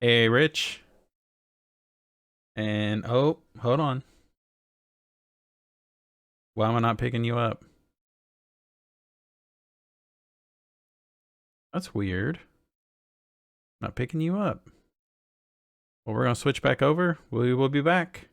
Hey, Rich. And oh, hold on. Why am I not picking you up? That's weird. Not picking you up. Well, we're gonna switch back over. We will be back.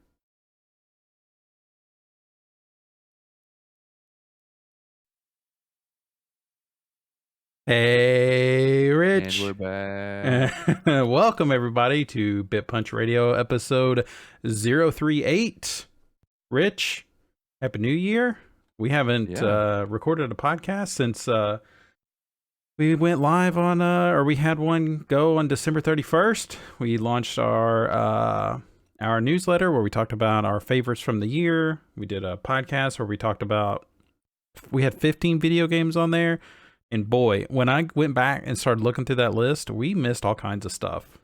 Hey, And we're Rich. back. Welcome everybody to BitPunch Radio episode 038. Rich, Happy New Year. We haven't Yeah. recorded a podcast since we went live on, or we had one go on December 31st. We launched our newsletter where we talked about our favorites from the year. We did a podcast where we had 15 video games on there. And boy, when I went back and started looking through that list, we missed all kinds of stuff.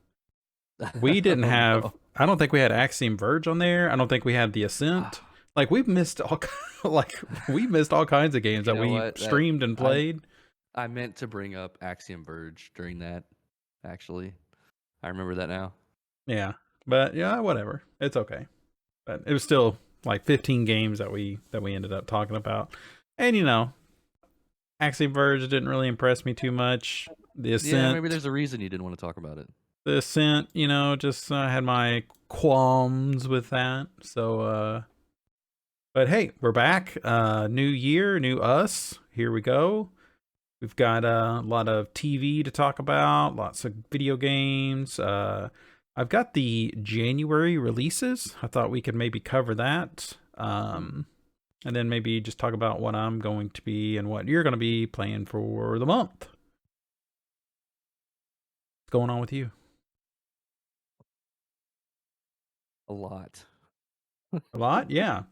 We didn't Oh have, no. I don't think we had Axiom Verge on there. I don't think we had The Ascent. Like we missed we missed all kinds of games You that know we what? streamed and played. I meant to bring up Axiom Verge during that, actually. I remember that now. Yeah. But yeah, whatever. It's okay. But it was still like 15 games that we ended up talking about. And Axiom Verge didn't really impress me too much. The Yeah, maybe Ascent, there's a reason you didn't want to talk about it. just had my qualms with that. So but hey, we're back. New year, new us. Here we go. We've got a lot of TV to talk about, lots of video games. I've got the January releases. I thought we could maybe cover that. And then maybe just talk about what I'm going to be and what you're going to be playing for the month. What's going on with you? A lot. A lot? Yeah.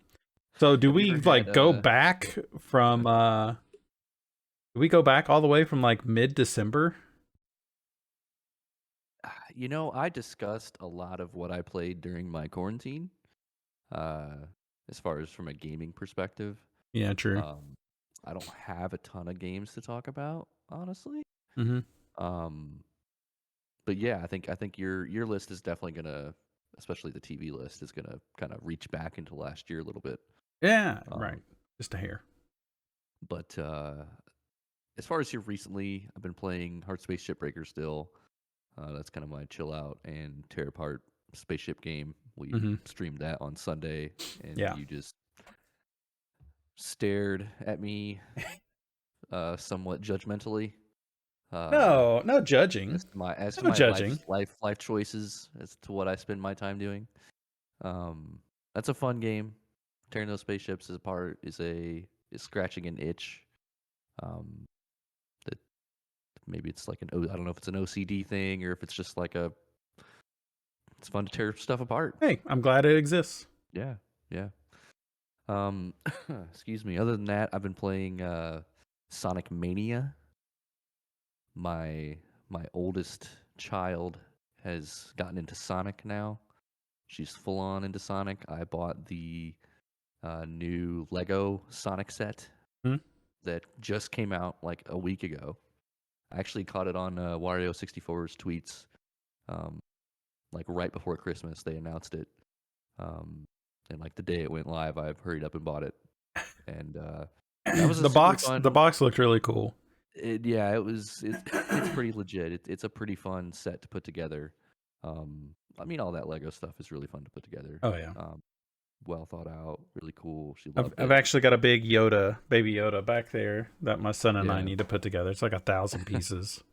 So do Have you we ever had go back from do we go back all the way from like mid-December? I discussed a lot of what I played during my quarantine, uh, as far as from a gaming perspective. Yeah, true. I don't have a ton of games to talk about, honestly. Mhm. Um, but yeah, I think your list is definitely gonna, especially the TV list, is gonna kind of reach back into last year a little bit. Yeah, right. Um, Just a hair. but as far as here recently, I've been playing Heart Space Shipbreaker still. That's kind of my chill out and tear apart spaceship game. We Mhm. streamed that on Sunday, and Yeah. you just stared at me somewhat judgmentally. Uh, No, no judging. as to No my judging. life choices as to what I spend my time doing. That's a fun game. Tearing those spaceships apart is scratching an itch. Um, that maybe it's like I don't know if it's an OCD thing or if it's just like it's fun to tear stuff apart. Hey, I'm glad it exists. Yeah, yeah. Excuse me. Other than that, I've been playing Sonic Mania. My oldest child has gotten into Sonic now. She's full on into Sonic. I bought the new Lego Sonic set Hmm? that just came out like a week ago. I actually caught it on Wario64's tweets, um, like right before Christmas. They announced it, and like the day it went live, I hurried up and bought it, and that was a super The fun. box looked really cool. Yeah, it's pretty legit. It's a pretty fun set to put together. I mean, all that Lego stuff is really fun to put together. Oh yeah. Um, well thought out, really cool. She I've loved I've it. actually got a big baby Yoda back there that my son and I Yeah, need to put together. It's like 1,000 pieces.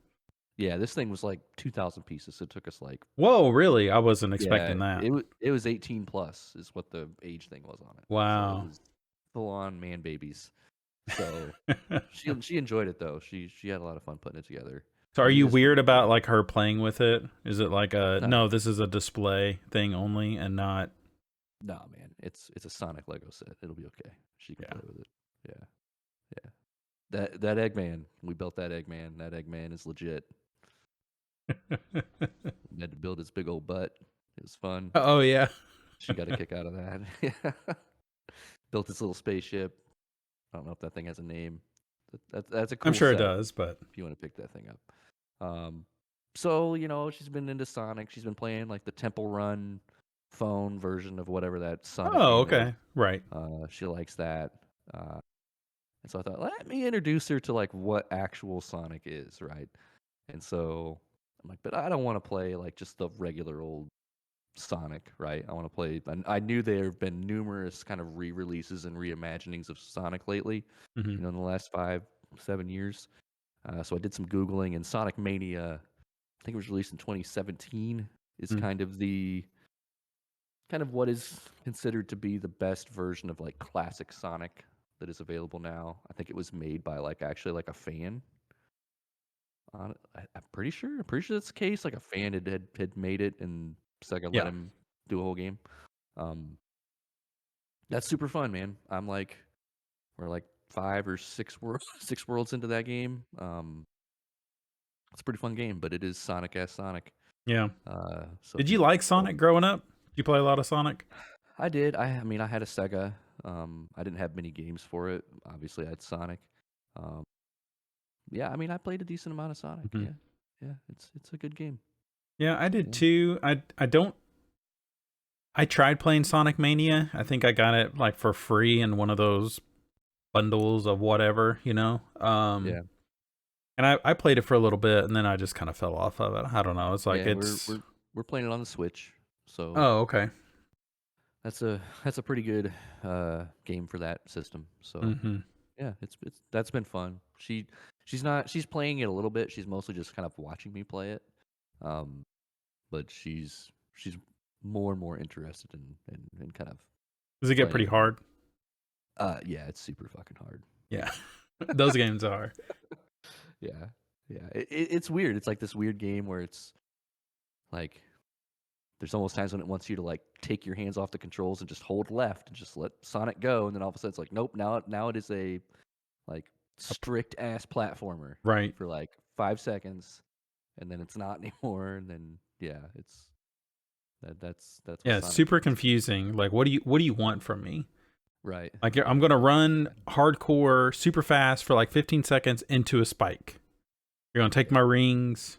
yeah. This thing was like 2,000 pieces. So it took us like Whoa, really? I wasn't yeah. expecting that. It was 18 plus is what the age thing was on it. So it Wow. was full on man babies. So she enjoyed it though. She had a lot of fun putting it together. So are And it you is really weird about cool. like her playing with it? Is it like No, no, this is a display thing only and not no, man. It's a Sonic Lego set. It'll be okay. She can yeah. play with it. Yeah, yeah. That Eggman, we built that Eggman. That Eggman is legit. We had to build his big old butt. It was fun. Oh yeah. She got a kick out of that. Yeah. Built this little spaceship. I don't know if that thing has a name. That's a I'm cool sure it set does, but if you want to pick that thing up. Um, So, she's been into Sonic. She's been playing like the Temple Run phone version of whatever that Sonic Oh, game is. okay. Right. She likes that. And so I thought, let me introduce her to like what actual Sonic is, right? And so I'm like, but I don't want to play like just the regular old Sonic, right? I want to play. And I knew there have been numerous kind of re-releases and reimaginings of Sonic lately, Hmm. in the last 5-7 years. So I did some Googling, and Sonic Mania, I think it was released in 2017, is Mm. kind of what is considered to be the best version of like classic Sonic that is available now. I think it was made by like actually like a fan. I'm pretty sure. I'm pretty sure that's the case. Like a fan had made it, and Sega let Yeah. him do a whole game. Um, that's super fun, man. We're like 5 or 6 six worlds into that game. It's a pretty fun game, but it is Sonic as Sonic. Yeah. So Did if you you like Sonic growing up? Did you play a lot of Sonic? I did. I mean, I had a Sega. I didn't have many games for it. Obviously, I had Sonic. Um, yeah, I mean, I played a decent amount of Sonic. Hmm. Yeah, yeah, it's a good game. Yeah, I did Yeah. too. I don't. I tried playing Sonic Mania. I think I got it like for free in one of those bundles of whatever, you know. Yeah, And I played it for a little bit, and then I just kind of fell off of it. I don't know. It's like yeah. We're it's. we're we're playing it on the Switch, so Oh, okay. that's a pretty good game for that system. So Hmm. yeah, it's that's been fun. She's playing it a little bit. She's mostly just kind of watching me play it. Um, but she's more and more interested in kind of Does it get playing pretty it. hard? Yeah, it's super fucking hard. Yeah, those games are. Yeah, yeah. It's weird. It's like this weird game where it's like there's almost times when it wants you to like take your hands off the controls and just hold left and just let Sonic go, and then all of a sudden it's like, nope. Now it is a like strict ass platformer Right. for like 5 seconds, and then it's not anymore, and then yeah, that's what Yeah, it's Sonic super is. confusing. Like, what do you want from me? Right. Like, I'm gonna run hardcore, super fast for like 15 seconds into a spike. You're gonna take my rings.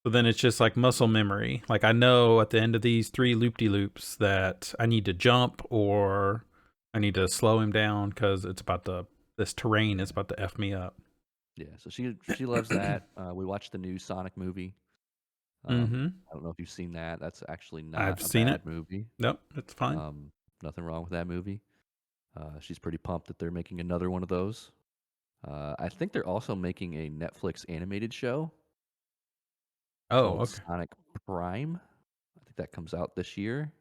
So then it's just like muscle memory. Like I know at the end of these 3 loop-de-loops that I need to jump or I need to slow him down because this terrain is about to F me up. Yeah. So she loves that. We watched the new Sonic movie. Mm-hmm. I don't know if you've seen that. That's actually I've not a seen it. bad movie. Nope, it's fine. Nothing wrong with that movie. She's pretty pumped that they're making another one of those. I think they're also making a Netflix animated show Oh, called okay. Sonic Prime. I think that comes out this year.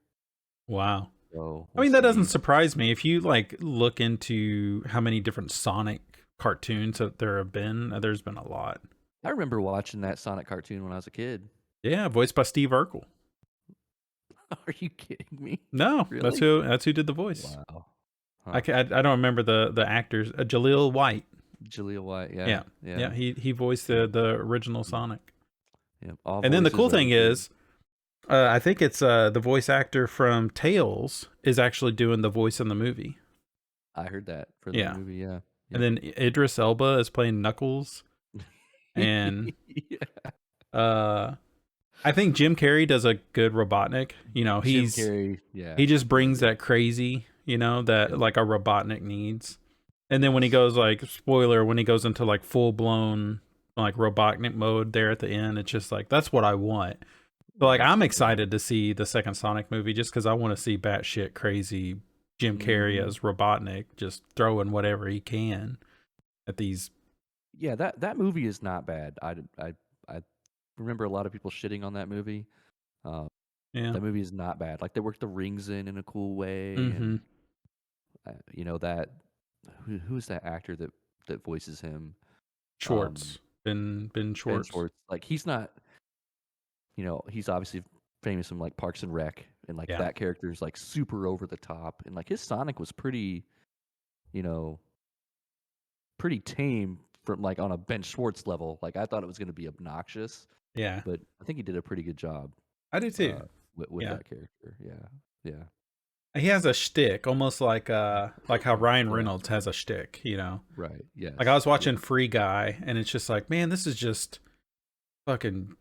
Wow. So I we'll mean, that doesn't see. surprise me. If you like look into how many different Sonic cartoons that there have been, there's been a lot. I remember watching that Sonic cartoon when I was a kid. Yeah, voiced by Steve Urkel. Are you kidding me? No, Really? that's who did the voice. Wow. I, Huh. I don't remember the actors. Jaleel White. Jaleel White. Yeah. Yeah, yeah. Yeah. He voiced Yeah. the original Sonic. Yeah. All And then the cool voices thing are good. is, I think it's the voice actor from Tails is actually doing the voice in the movie. I heard that for the Yeah, movie. Yeah. and Yep. then Idris Elba is playing Knuckles, and Yeah. uh, I think Jim Carrey does a good Robotnik. You know, Jim Carrey. he Yeah. just He's brings good. that crazy, you know, that Yep. like a Robotnik needs. And then when he Yes. goes like spoiler, when he goes into like full blown like Robotnik mode there at the end, it's just like that's what I want. So like Right. I'm Yeah. excited to see the second Sonic movie just because I want to see batshit crazy Jim Carrey Hmm. as Robotnik just throwing whatever he can at these. Yeah. That movie is not bad. I remember a lot of people shitting on that movie. Uh, Yeah. that movie is not bad. Like they worked the rings in a cool way, Mm-hmm. and that who's that actor that voices him? Um, Schwartz. Ben Ben Schwartz. Schwartz. Like he's not. He's obviously famous from like Parks and Rec, and like Yeah. that character is like super over the top, and like his Sonic was pretty, you know, pretty tame from like on a Ben Schwartz level. Like I thought it was going to be obnoxious, Yeah. but I think he did a pretty good job I do too. uh, with Yeah. that character. Yeah, yeah, He has a shtick, almost like how Ryan yeah. Reynolds has a shtick, you know. Right. Like I Yes. was watching Yeah. Free Guy, and it's just like, man, this is just fucking,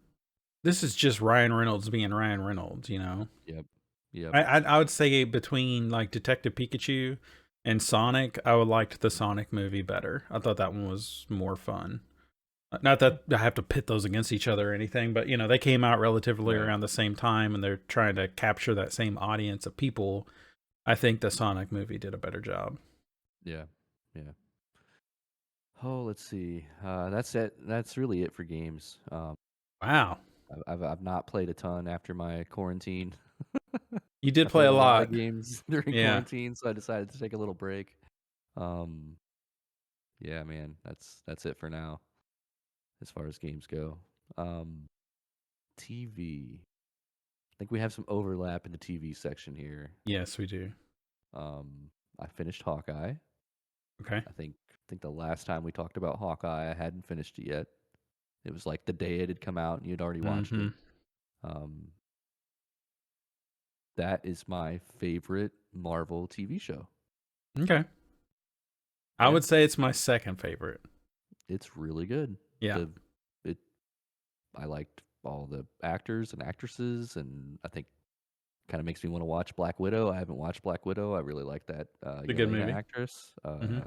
this is just Ryan Reynolds being Ryan Reynolds, you know? Yep. Yep. I would say between like Detective Pikachu and Sonic, I would liked the Sonic movie better. I thought that one was more fun. Not that I have to pit those against each other or anything, but you know, they came out relatively Right. around the same time and they're trying to capture that same audience of people. I think the Sonic movie did a better job. Yeah. Yeah. Oh, let's see. That's it. That's really it for games. Wow. I've not played a ton after my quarantine. You did I play played a a lot of lot. games during Yeah. quarantine, so I decided to take a little break. Um, yeah, man, that's it for now as far as games go. Um, TV. I think we have some overlap in the TV section here. Yes, we do. I finished Hawkeye. Okay. I think the last time we talked about Hawkeye, I hadn't finished it yet. It was like the day it had come out, and you'd already watched it. Mm-hmm. Um, that is my favorite Marvel TV show. Okay. I Yeah, would say it's my second favorite. it's really good. Yeah. It I liked all the actors and actresses, and I think kind of makes me want to watch Black Widow. I haven't watched Black Widow. I really like that It's a good Yelena movie. actress. Mm-hmm.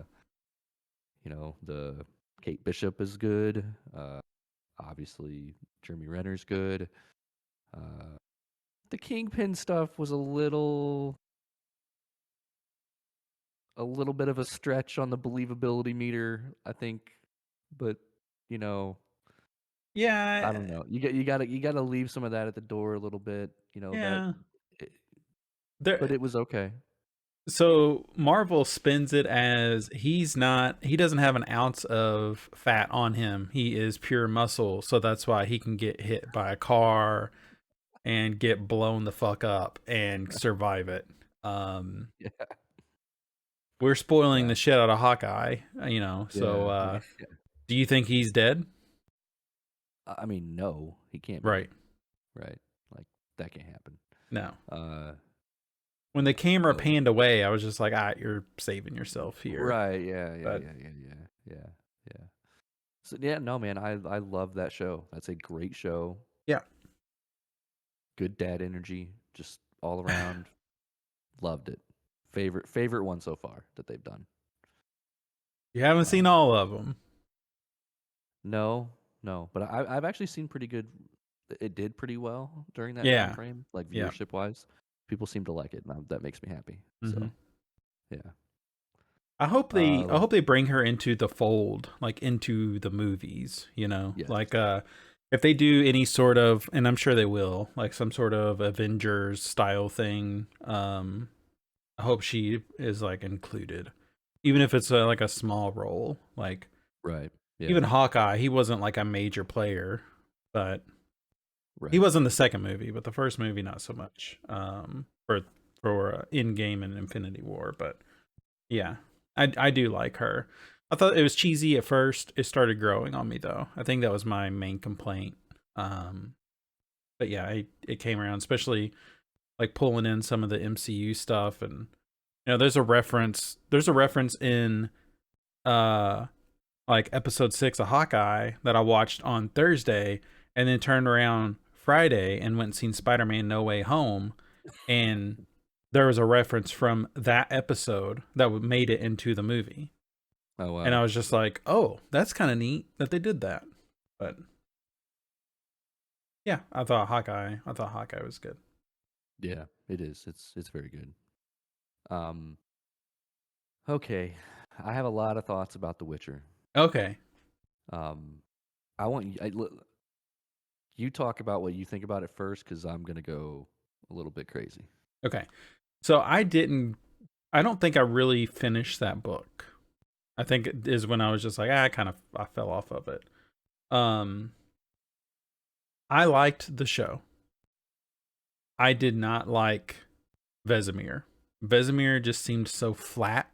The Kate Bishop is good. Obviously, Jeremy Renner's good. Uh, the Kingpin stuff was a little bit of a stretch on the believability meter, I think, but you know, I Yeah. don't know. You gotta leave some of that at the door a little bit. That, Yeah. it, but There. it was okay. So Marvel spins it as he doesn't have an ounce of fat on him. He is pure muscle. So that's why he can get hit by a car and get blown the fuck up and survive it. Um, Yeah, we're spoiling yeah, the shit out of Hawkeye, you know. So, yeah, yeah. do you think he's dead? I mean, no, he can't be. Right. Right, like that can't happen. No. Uh, When the camera the panned away, I was just like, you're saving yourself here. right, yeah, yeah, But yeah, yeah, yeah, yeah, yeah. So yeah, no, man, I love that show. That's a great show. yeah. Good dad energy, just all around. Loved it. Favorite one so far that they've done. You haven't seen Um, all of them. no, no, but I've actually seen pretty good. It did pretty well during that time Yeah. frame, like Yeah. viewership wise. People seem to like it, and that makes me happy. Mm-hmm. So yeah. I hope Uh, they bring her into the fold, like into the movies, you know? yes. Like if they do any sort of, and I'm sure they will, like some sort of Avengers style thing, I hope she is like included. Even if it's like a small role. Like Right. Yeah. even Hawkeye, he wasn't like a major player, but he Right. was in the second movie, but the first movie not so much. For Endgame and Infinity War, but yeah, I do like her. I thought it was cheesy at first. It started growing on me though. I think that was my main complaint. But yeah, it came around, especially like pulling in some of the MCU stuff, and you know, there's a reference. There's a reference in uh like episode 6 of Hawkeye that I watched on Thursday, and then turned around Friday and went and seen Spider-Man No Way Home, and there was a reference from that episode that made it into the movie. Oh And I wow. was just like, oh, that's kind of neat that they did that. But yeah, I thought Hawkeye was good. Yeah, it is. It's very good. Um. Okay, I have a lot of thoughts about The Witcher. Okay. Um, I want you. You talk about what you think about it first, because I'm gonna go a little bit crazy. Okay. So I don't think I really finished that book. I think it is when I was just like, I fell off of it. Um, I liked the show. I did not like Vesemir. Vesemir just seemed so flat.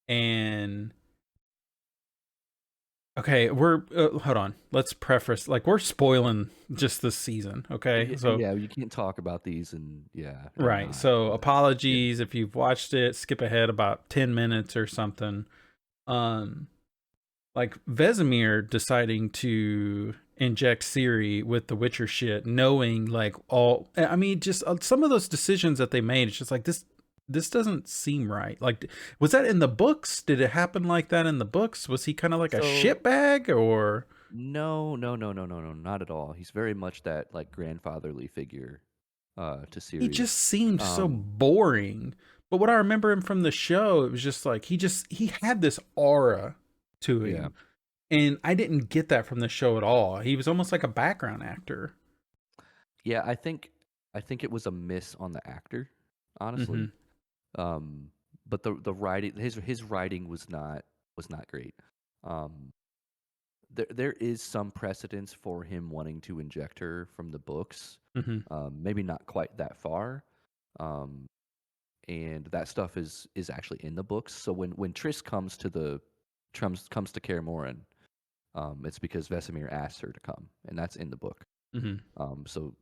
And okay, we're hold on. Let's preface, like, we're spoiling just this season. Okay, so Yeah, you can't talk about these, and yeah, and right. not. So Yeah, apologies if you've watched it. Skip ahead about 10 minutes or something. Um, like Vesemir deciding to inject Ciri with the Witcher shit, knowing like all, I mean, just some of those decisions that they made. It's just like this doesn't seem right. Like, was that in the books? Did it happen like that in the books? Was he kind of like a So shitbag or? no, no, no, no, no, no, not at all. He's very much that like grandfatherly figure to He Siri. just seemed so Um, boring. But what I remember him from the show, it was just like he had this aura to yeah, him. And I didn't get that from the show at all. He was almost like a background actor. yeah. I think it was a miss on the actor, Mm-hmm. honestly. Um, but the writing, his writing was not great. Um, there is some precedence for him wanting to inject her from the books. Mm-hmm. Maybe not quite that far. Um, and that stuff is actually in the books. So when Triss comes to Kaer Morhen, it's because Vesemir asked her to come, and that's in the book. Mm-hmm. So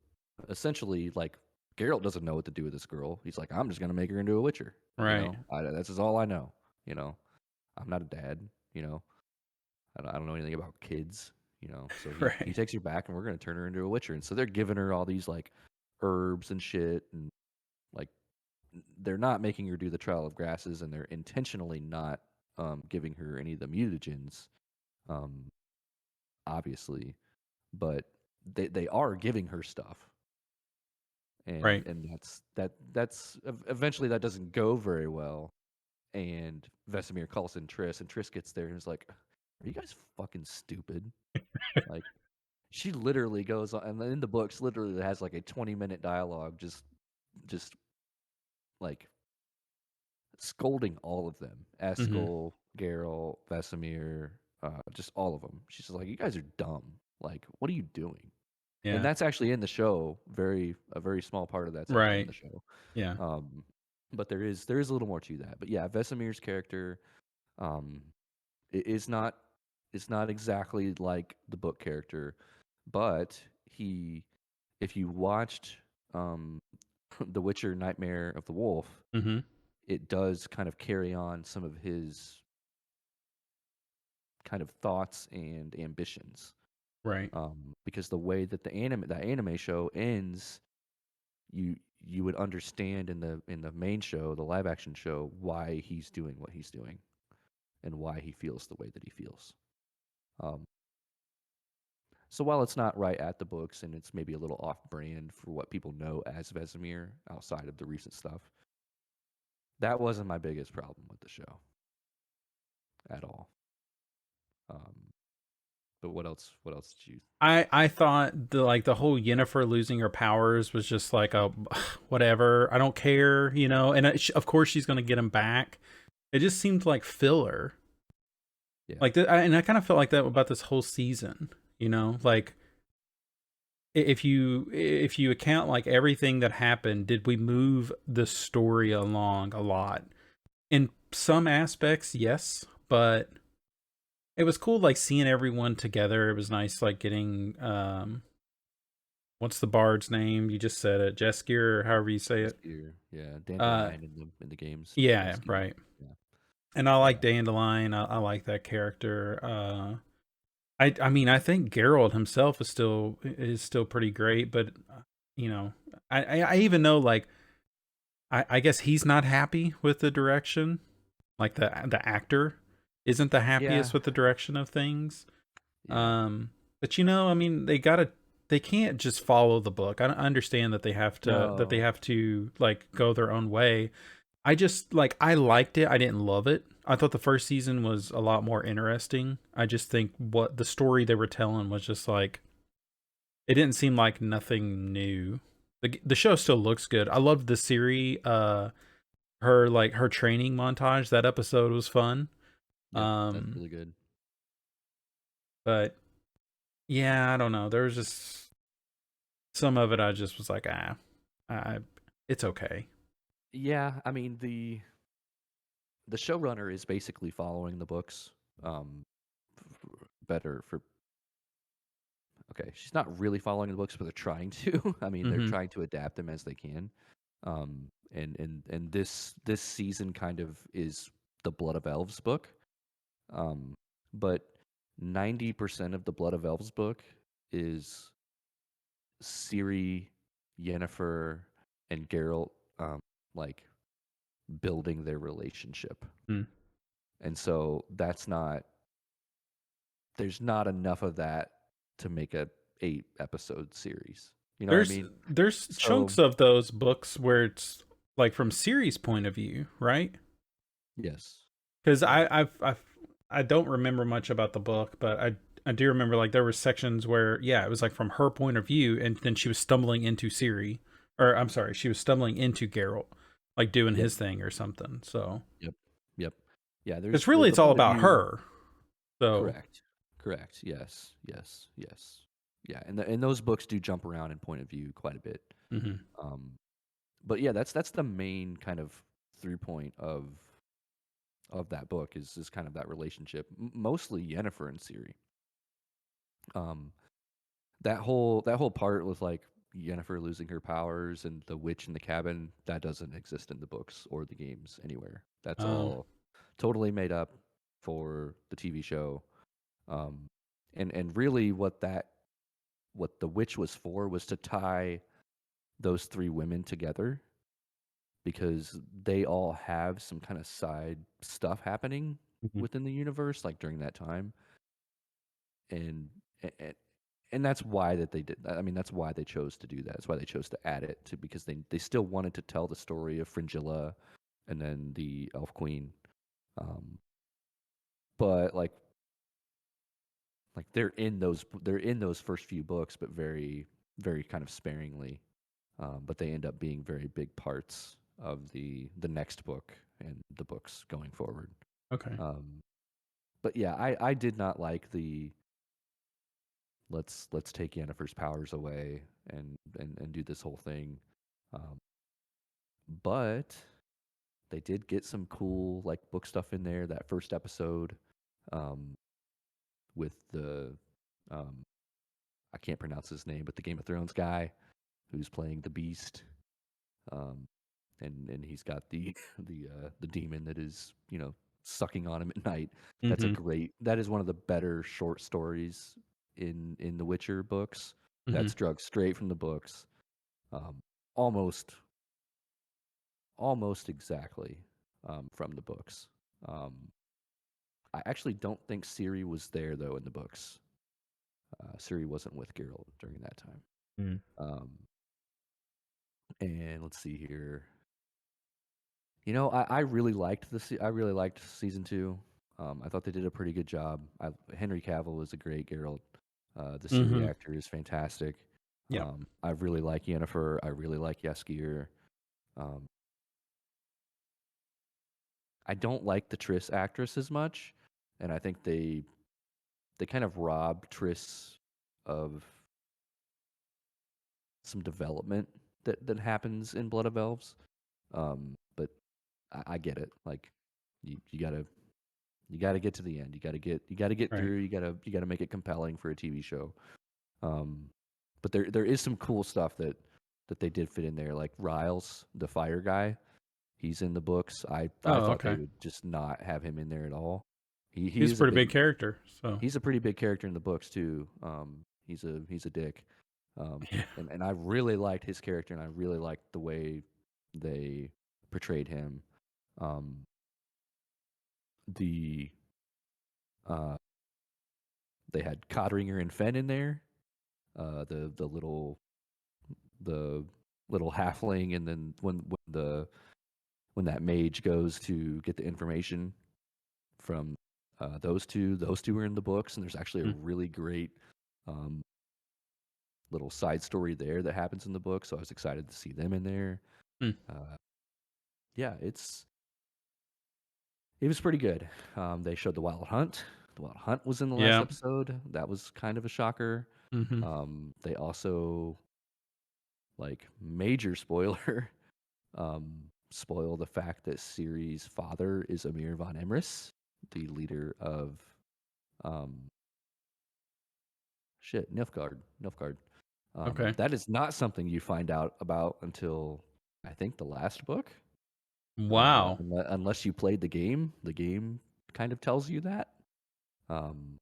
essentially, like Geralt doesn't know what to do with this girl. He's like, I'm just gonna make her into a Witcher. Right. That's just all I know. You know, I'm not a dad. You know, I don't know anything about kids. So he Right. takes her back, and we're gonna turn her into a Witcher. And so they're giving her all these like herbs and shit, and like they're not making her do the Trial of Grasses, and they're intentionally not giving her any of the mutagens, um, obviously, but they are giving her stuff, and Right. and that's eventually that doesn't go very well, and Vesemir calls in Triss, and Triss gets there and is like, "Are you guys fucking stupid?" Like she literally goes on, and in the books, literally has like a 20-minute dialogue, just like scolding all of them. Mm-hmm. Eskel, Geralt, Vesemir, just all of them. She's just like, "You guys are dumb. Like, what are you doing?" And Yeah. that's actually in the show. A very small part of that's actually in Right. the show. Yeah. Um, but there is a little more to that. But yeah, Vesemir's character um, is not exactly like the book character, but if you watched um, The Witcher: Nightmare of the Wolf, Mm-hmm. it does kind of carry on some of his kind of thoughts and ambitions. Right. Because the way that that anime show ends, you you would understand in the main show, the live action show, why he's doing what he's doing and why he feels the way that he feels. Um, so while it's not right at the books and it's maybe a little off brand for what people know as Vesemir outside of the recent stuff, that wasn't my biggest problem with the show at all. Um, but what else? What else did you? I thought the whole Yennefer losing her powers was just like a whatever. I don't care, you know. And of course she's gonna get him back. It just seemed like filler. Yeah, Like and I kind of felt like that about this whole season. You know, like if you account like everything that happened, did we move the story along a lot? In some aspects, yes, but it was cool like seeing everyone together. It was nice like getting what's the bard's name? You just said it, Jeskier or however you say it. Jaskier. Yeah, Uh Dandelion in the games. yeah, Jaskier. right. Yeah, And I like yeah, Dandelion. I like that character. I mean I think Geralt himself is still pretty great, but you know, I even know like I guess he's not happy with the direction. Like the actor isn't the yeah, happiest with the direction of things. yeah. But you know, I mean, they can't just follow the book. I understand that they No, have to like go their own way. I just like I liked it. I didn't love it. I thought the first season was a lot more interesting. I just think what the story they were telling was just like it didn't seem like nothing new. The show still looks good. I loved the series. Her training montage. That episode was fun. yep, that's Um, really good. but yeah, I don't know. There was just some of it. I just was like, I, it's okay. Yeah, I mean the showrunner is basically following the books. Better for okay, she's not really following the books, but they're trying to. I mean, they're Mm-hmm. trying to adapt them as they can. And this season kind of is the Blood of Elves book. Um, but 90% of the Blood of Elves book is Ciri, Yennefer, and Geralt like building their relationship. Mm. And so there's not enough of that to make a 8-episode series. You know what I There's mean? there's So chunks of those books where it's like from series point of view, right? yes. Because Yeah. I don't remember much about the book, but I do remember like there were sections where it was like from her point of view, and then she was stumbling into Ciri, or I'm sorry, she was stumbling into Geralt, like doing Yep. his thing or something. So Yep. Yep. Yeah, because there's really the it's all point of about view. her. So Correct. Correct. Yes. Yes. Yes. Yeah, and those books do jump around in point of view quite a bit. mhm. Um, but yeah, that's the main kind of through point of that book is kind of that relationship, mostly Yennefer and Ciri. Um, that whole part with like Yennefer losing her powers and the witch in the cabin that doesn't exist in the books or the games anywhere. That's Oh, all totally made up for the TV show. Um, and really what the witch was for was to tie those three women together because they all have some kind of side stuff happening mhm. within the universe like during that time and and, and that's why that they did I mean that's why they chose to do that. That's why they chose to add it to because they still wanted to tell the story of Fringilla and then the Elf Queen. um but like they're in those first few books but very very kind of sparingly. But they end up being very big parts of the next book and the books going forward. Okay. Um, but yeah, I did not like the let's take Yennefer's powers away and do this whole thing. Um, but they did get some cool like book stuff in there. That first episode um, with the um, I can't pronounce his name, but the Game of Thrones guy who's playing the Beast. Um, and he's got the the demon that is sucking on him at night. Mhm. That is one of the better short stories in the Witcher books. Mhm. That's drugged straight from the books, um, almost almost exactly from the books. Um, I actually don't think Ciri was there though in the books. Ciri wasn't with Geralt during that time. Mm. Um, and let's see here. I really liked I really liked season two. I thought they did a pretty good job. Henry Cavill is a great Geralt. The Siri Mhm. actor is fantastic. Yeah. I really like Yennefer. I really like Jaskier. Um, I don't like the Triss actress as much, and I think they kind of robbed Triss of some development that happens in Blood of Elves. But I get it. Like you gotta get to the end. You gotta get Right. through. You gotta make it compelling for a TV show. Um, but there is some cool stuff that they did fit in there. Like Riles, the fire guy, he's in the books. I Oh, thought they okay. would just not have him in there at all. He He's a is a pretty big big character. So he's a pretty big character in the books too. He's a dick. Um, yeah. and I really liked his character, and I really liked the way they portrayed him. Um, the uh, they had Codringer and Fen in there. The little halfling, and then when that mage goes to get the information from those two are in the books, and there's actually a Mm. really great um, little side story there that happens in the book. So I was excited to see them in there. Mm. Uh, yeah, it was pretty good. They showed the Wild Hunt. The Wild Hunt was in the last Yeah. episode. That was kind of a shocker. Mhm. They also like major spoiler spoil the fact that Ciri's father is Amir von Emrys, the leader of um, Nilfgaard. Nilfgaard. Okay. That is not something you find out about until I think the last book. Wow. Unless you played the game kind of tells you that. Um,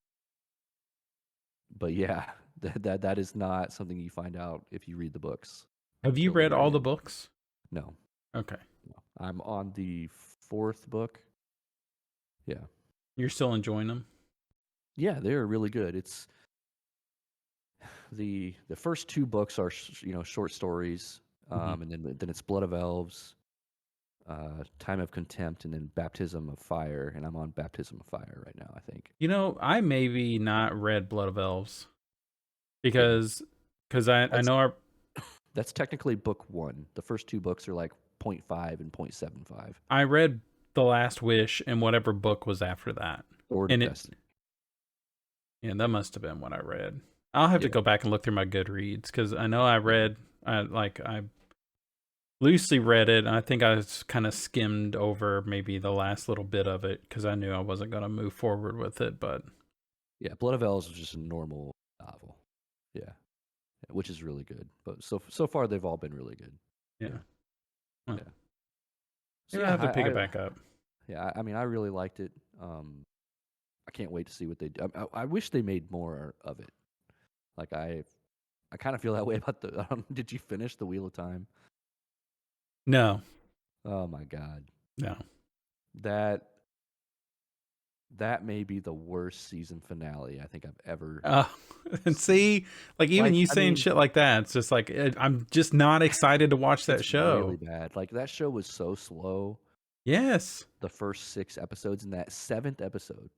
But yeah, that is not something you find out if you read the books Have you till the read very all the end. books? No, Okay. no. I'm on the fourth book. Yeah. You're still enjoying them? Yeah, they're really good. It's the first two books are short stories, Mhm. and then it's Blood of Elves, Time of Contempt, and then Baptism of Fire. And I'm on Baptism of Fire right now, I think. You know, I maybe not read Blood of Elves Yeah, because I that's know our that's technically book one. The first two books are like point 0.5 and 0.75. I read The Last Wish and whatever book was after that. Sword of And it Destiny. yeah, that must have been what I read. I'll have to Yeah, go back and look through my Goodreads because I know I yeah. read I loosely read it. And I think I kind of skimmed over maybe the last little bit of it because I knew I wasn't going to move forward with it. But Yeah, Blood of Elves is just a normal novel. Yeah, which is really good. But so far they've all been really good. yeah, Yeah, well, yeah. So maybe I yeah, have to pick it back up. I mean, I really liked it. I can't wait to see what they do. I wish they made more of it. Like I kind of feel that way about the. Did you finish the Wheel of Time? No, Oh my God, no. that that may be the worst season finale I think I've ever Uh, and seen. see, like even Like, you I saying mean, shit like that, it's just like I'm just not excited to watch that it's really show. bad. Like that show was so slow. Yes, The first 6 episodes, and that seventh episode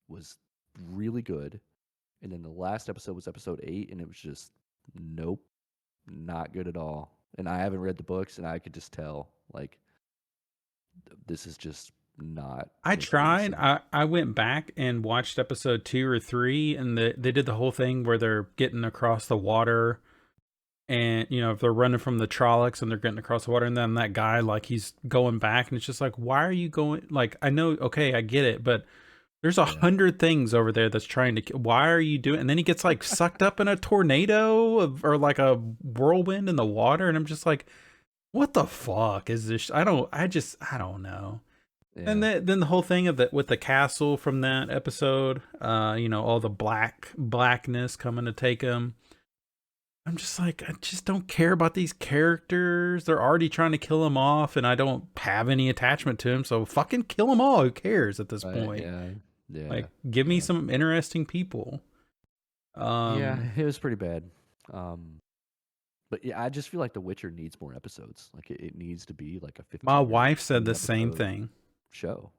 was really good. And then the last episode was episode 8, and it was just nope, not good at all. And I haven't read the books, and I could just tell like this is just not I meant to be the tried. same. I went back and watched episode 2 or 3, and they did the whole thing where they're getting across the water, and you know if they're running from the Trollocs and they're getting across the water, and then that guy like he's going back, and it's just like, why are you going? Like I know, okay, I get it, but there's a Yeah, hundred things over there that's trying to. Why are you doing? And then he gets like sucked up in a tornado or like a whirlwind in the water, and I'm just like, what the fuck is this? I don't know. And yeah, then the whole thing of the with the castle from that episode, you know, all the blackness coming to take him. I'm just like, I just don't care about these characters. They're already trying to kill him off, and I don't have any attachment to him. So fucking kill them all. Who cares at this right, point? yeah, yeah, Like, give me yeah, some interesting people. yeah. Um, It was pretty bad. Um, but yeah, I just feel like The Witcher needs more episodes. Like it needs to be like a my 15 or wife said 20 the same episode thing show.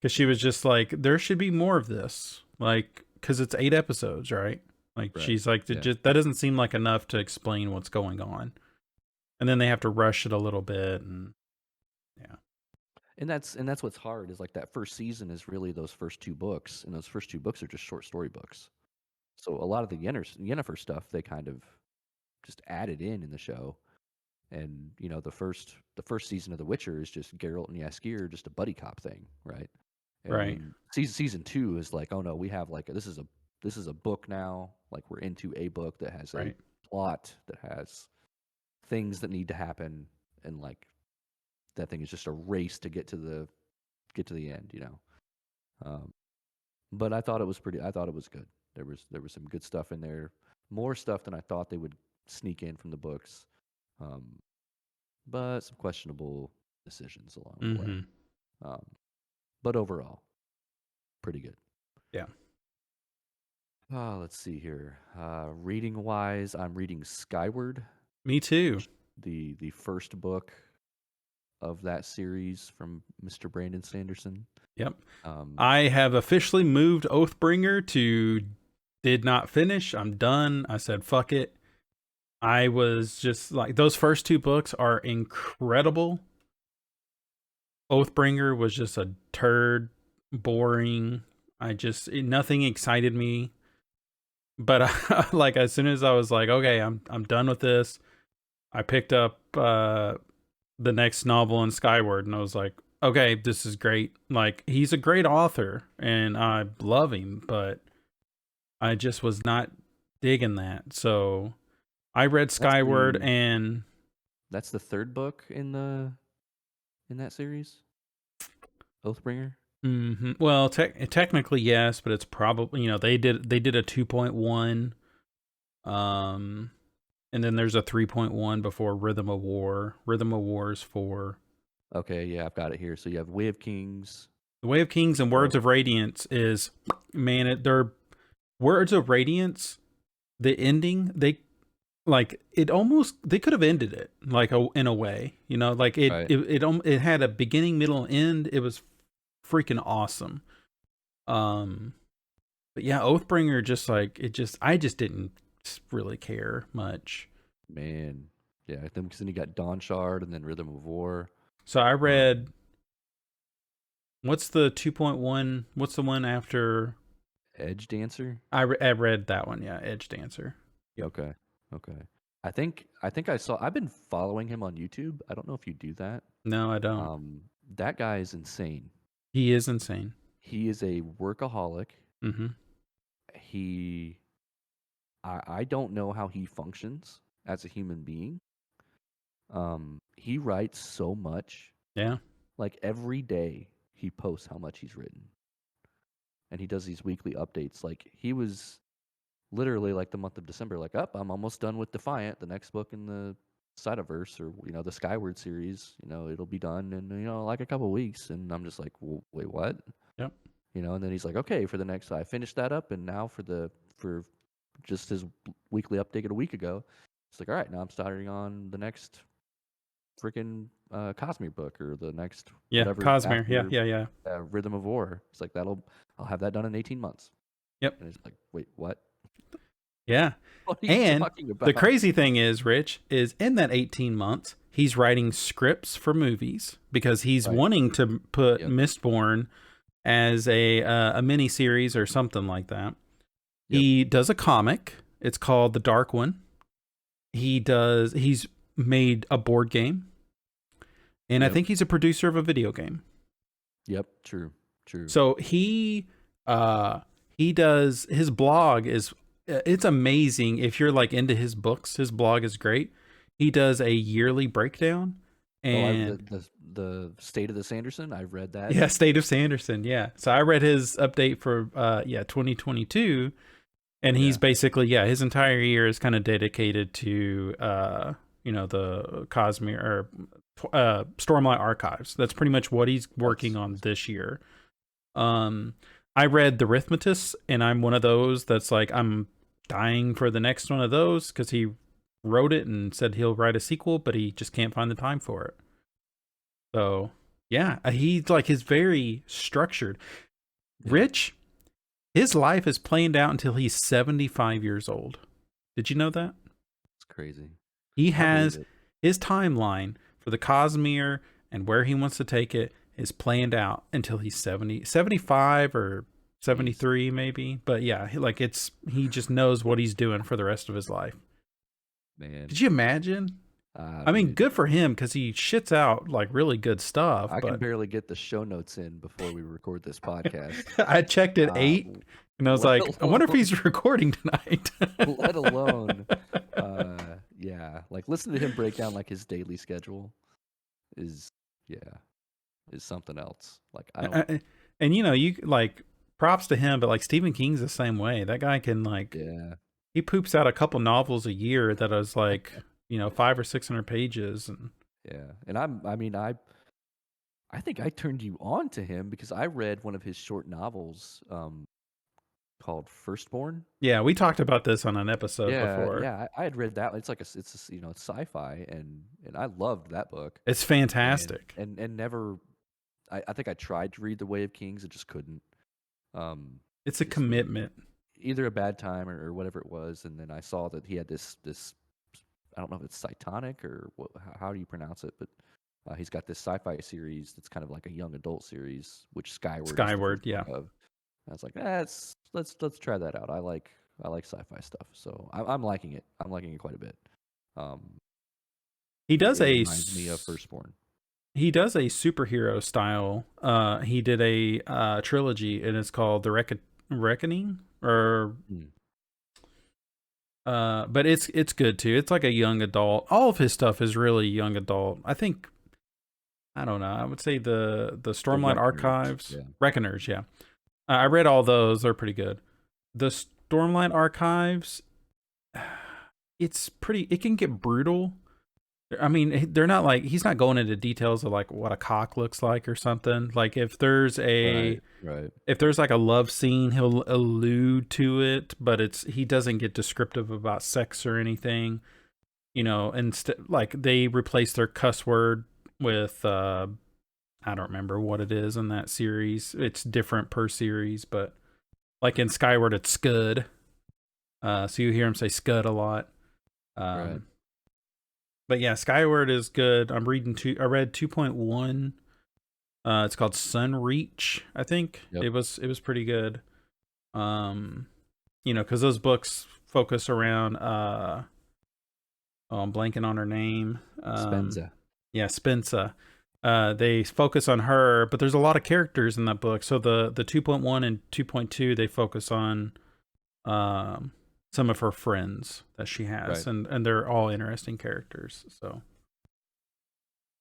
because she was just like, there should be more of this. Like, because it's 8 episodes, right? Like, Right. she's like, Yeah. that doesn't seem like enough to explain what's going on. And then they have to rush it a little bit, and yeah, And that's what's hard is like that first season is really those first two books, and those first two books are just short story books. So a lot of the Yennefer stuff they kind of just added in the show, and the first season of The Witcher is just Geralt and Jaskier, just a buddy cop thing, right? And right, then season two is like, oh no, we have like this is a book now, like we're into a book that has a right. plot that has things that need to happen, and like that thing is just a race to get to the end, Um, but I thought it was good. There was some good stuff in there, more stuff than I thought they would sneak in from the books, um, but some questionable decisions along the way. Mm-hmm. Um, but overall, pretty good. Yeah, Let's see here. Reading wise, I'm reading Skyward, me too. the first book of that series from Mr. Brandon Sanderson. Yep. Um, I have officially moved Oathbringer to did not finish. I'm done. I said fuck it. I was just like those first 2 books are incredible. Oathbringer was just a turd, boring. Nothing excited me. But like as soon as I was like, okay, I'm done with this. I picked up the next novel in Skyward, and I was like, okay, this is great. Like he's a great author, and I love him, but I just was not digging that. So I read that's Skyward, the and that's the third book in that series, Oathbringer. Well, technically yes, but it's probably, they did a 2.1, um, and then there's a 3.1 before Rhythm of War. Rhythm of War is for Okay, yeah, I've got it here. So you have Way of Kings. the Way of Kings, and Words Oh, of Radiance is, man, they're Words of Radiance. The ending, it almost, they could have ended it like in a way, like right. it had a beginning, middle, and end. It was freaking awesome. Um, but yeah, Oathbringer, just like I just didn't really care much. Man. Yeah, then you got Dawn Shard and then Rhythm of War. So I Um, read, what's the 2.1? What's the one after? Edge Dancer. I read that one. Yeah, Edge Dancer. Yep. Okay. Okay. I think I saw I've been following him on YouTube. I don't know if you do that. No, I don't. That guy is insane. He is insane. He is a workaholic. Mm-hmm. He I don't know how he functions as a human being. He writes so much. Yeah. Like every day he posts how much he's written. And he does these weekly updates. Like he was literally like the month of December, like, up, I'm almost done with Defiant, the next book in the Cyberverse, or the Skyward series. It'll be done in like a couple weeks, and I'm just like, well, wait, what? Yep. And then he's like, okay, for the next, I finished that up, and now for just his weekly update a week ago, it's like, all right, now I'm starting on the next freaking Cosmere book, or the next Yeah. whatever Cosmere. Yeah. after Yeah. Yeah. Rhythm of War. It's like I'll have that done in 18 months. Yep. And it's like, wait, what? Yeah. What are you And talking about? the crazy thing is, Rich, is in that 18 months, he's writing scripts for movies because he's Right. wanting to put Yep. Mistborn as a mini series or something like that. Yep. He does a comic. It's called The Dark One. He's made a board game, and I Yep. think he's a producer of a video game. Yep. True. So he does, his blog is, it's amazing. If you're like into his books, his blog is great. He does a yearly breakdown, and the State of the Sanderson. I've read that. yeah, State of Sanderson. Yeah. So I read his update for 2022, and he's basically, his entire year is kind of dedicated to the Cosmere or Stormlight Archives. That's pretty much what he's working on this year. I read the Arithmetus, and I'm one of those that's like, I'm dying for the next one of those because he wrote it and said he'll write a sequel, but he just can't find the time for it. So yeah, he's like, he's very structured. Yeah. Rich, his life is planned out until he's 75 years old. Did you know that? It's crazy. He has his timeline for the Cosmere and where he wants to take it is planned out until he's 75 or 73 maybe. But yeah, he just knows what he's doing for the rest of his life. Man. Did you imagine? I mean, good for him because he shits out like really good stuff. I can barely get the show notes in before we record this podcast. I checked at 8 and I was like, I wonder if he's recording tonight. Let alone, like listen to him break down like his daily schedule is something else. Like I don't. And you like, props to him, but like Stephen King's the same way. That guy can he poops out a couple novels a year that is like 500 or 600 pages, and and I think I turned you on to him because I read one of his short novels called Firstborn. Yeah, we talked about this on an episode before. Yeah, I had read that. It's like it's sci-fi, and I loved that book. It's fantastic. And never, I think I tried to read The Way of Kings, it just couldn't. It's a commitment. Either a bad time or whatever it was, and then I saw that he had this I don't know if it's Cytonic or how do you pronounce it, but he's got this sci-fi series that's kind of like a young adult series, which Skyward, yeah. Of. I was like, let's try that out. I like sci-fi stuff, so I'm liking it. I'm liking it quite a bit. He does reminds me of Firstborn. He does a superhero style. He did a trilogy, and it's called The Reckoning, or but it's good too. It's like a young adult. All of his stuff is really young adult. I think I don't know. I would say the The Stormlight Reckoners. Archives, Yeah. Reckoners. Yeah, I read all those. They're pretty good. The Stormlight Archives, it's pretty. It can get brutal. I mean, they're not like he's not going into details of like what a cock looks like or something. Like Right. Right. if there's like a love scene, he'll allude to it, but he doesn't get descriptive about sex or anything. You know, instead like they replace their cuss word with I don't remember what it is in that series. It's different per series, but like in Skyward, it's scud. So you hear him say scud a lot. Right. But yeah, Skyward is good. I read 2.1. It's called Sunreach, I think. Yep. It was pretty good. You know, because those books focus around oh, I'm blanking on her name. Spenza. Yeah, Spencer. They focus on her, but there's a lot of characters in that book. So the 2.1 and 2.2 they focus on some of her friends that she has, Right. and they're all interesting characters. So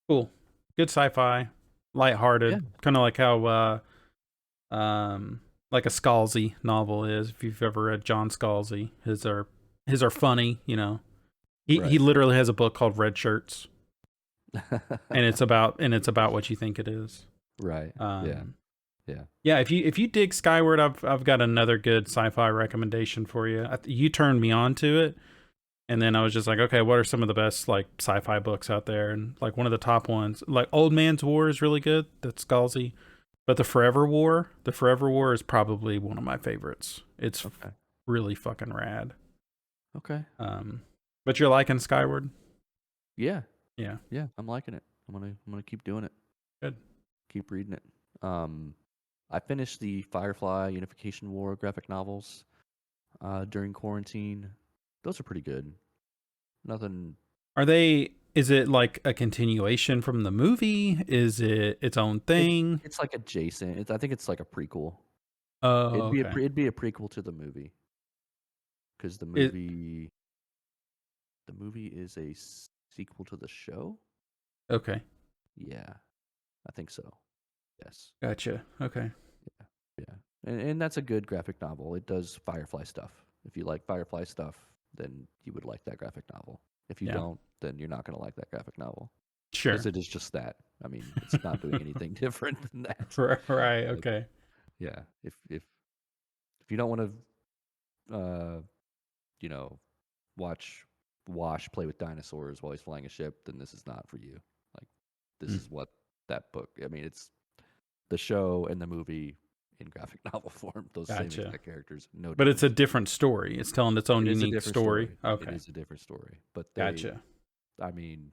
cool, good sci-fi, lighthearted, Yeah. kind of like how like a Scalzi novel is. If you've ever read John Scalzi, his are funny. You know, he Right. literally has a book called Red Shirts, and it's about what you think it is. Right. Yeah. Yeah. Yeah, if you dig Skyward, I've got another good sci-fi recommendation for you. You turned me on to it, and then I was just like, okay, what are some of the best like sci-fi books out there? And like one of the top ones, like Old Man's War is really good. That's Scalzi, but the Forever War is probably one of my favorites. It's Okay. really fucking rad. Okay. But you're liking Skyward? Yeah. Yeah, Yeah. I'm liking it. I'm gonna keep doing it. good. Keep reading it. I finished the Firefly Unification War graphic novels during quarantine. Those are pretty good. Nothing. Are they? Is it like a continuation from the movie? Is it its own thing? It's like adjacent. I think it's like a prequel. Oh, okay. It'd be a prequel to the movie because the movie is a sequel to the show. Okay. Yeah, I think so. Yes. Gotcha. Okay. Yeah. And that's a good graphic novel. It does Firefly stuff. If you like Firefly stuff, then you would like that graphic novel. If you Yeah. don't, then you're not going to like that graphic novel. Sure. Because it is just that. I mean, it's not doing anything different than that. Right. Like, Okay. yeah. If you don't want to, you know, watch Wash play with dinosaurs while he's flying a ship, then this is not for you. Like, this is what that book. I mean, it's the show and the movie in graphic novel form. Those same Gotcha. exact characters. No. But it's a difference. different story. It's telling its own It is a unique different story. It Okay. is a different story. But Gotcha. I mean,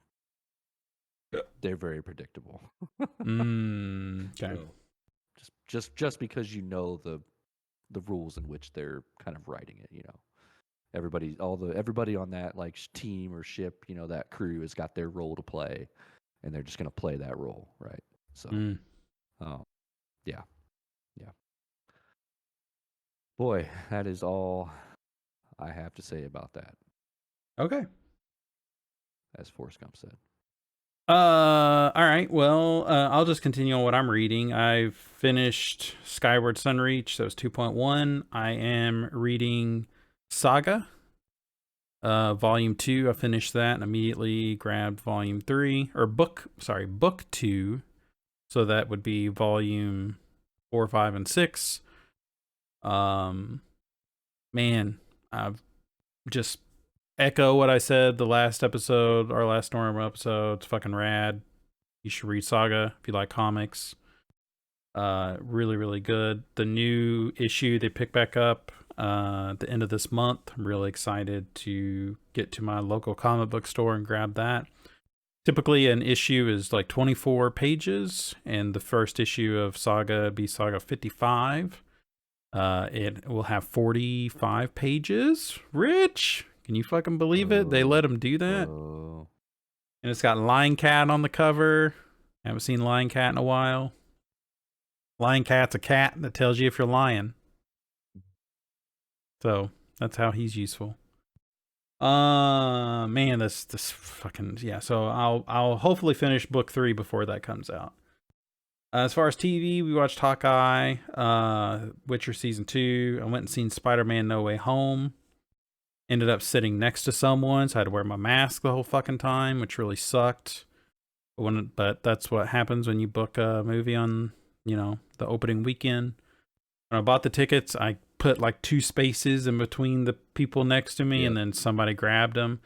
they're very predictable. Okay. So, just because you know the rules in which they're kind of writing it, you know. Everybody on that like team or ship, you know, that crew has got their role to play, and they're just going to play that role, right? So, yeah. Boy, that is all I have to say about that, Okay. as Forrest Gump said. All right. Well, I'll just continue on what I'm reading. I've finished Skyward Sunreach. That was 2.1. I am reading Saga. Volume 2. I finished that and immediately grabbed Volume 3 or book 2. So that would be Volume 4, 5, and 6. Man, I've just echo what I said the last episode, our last normal episode. It's fucking rad. You should read Saga if you like comics. Really, really good. The new issue they pick back up at the end of this month. I'm really excited to get to my local comic book store and grab that. Typically, an issue is like 24 pages, and the first issue of Saga be Saga 55. It will have 45 pages. Rich! Can you fucking believe it? They let them do that. Oh. And it's got Lion Cat on the cover. I haven't seen Lion Cat in a while. Lion Cat's a cat that tells you if you're lying. So that's how he's useful. Man, this fucking yeah. So I'll hopefully finish book 3 before that comes out. As far as TV, we watched Hawkeye, Witcher season 2. I went and seen Spider-Man No Way Home. Ended up sitting next to someone, so I had to wear my mask the whole fucking time, which really sucked. But that's what happens when you book a movie on, the opening weekend. When I bought the tickets, I put like 2 spaces in between the people next to me, and then somebody grabbed them.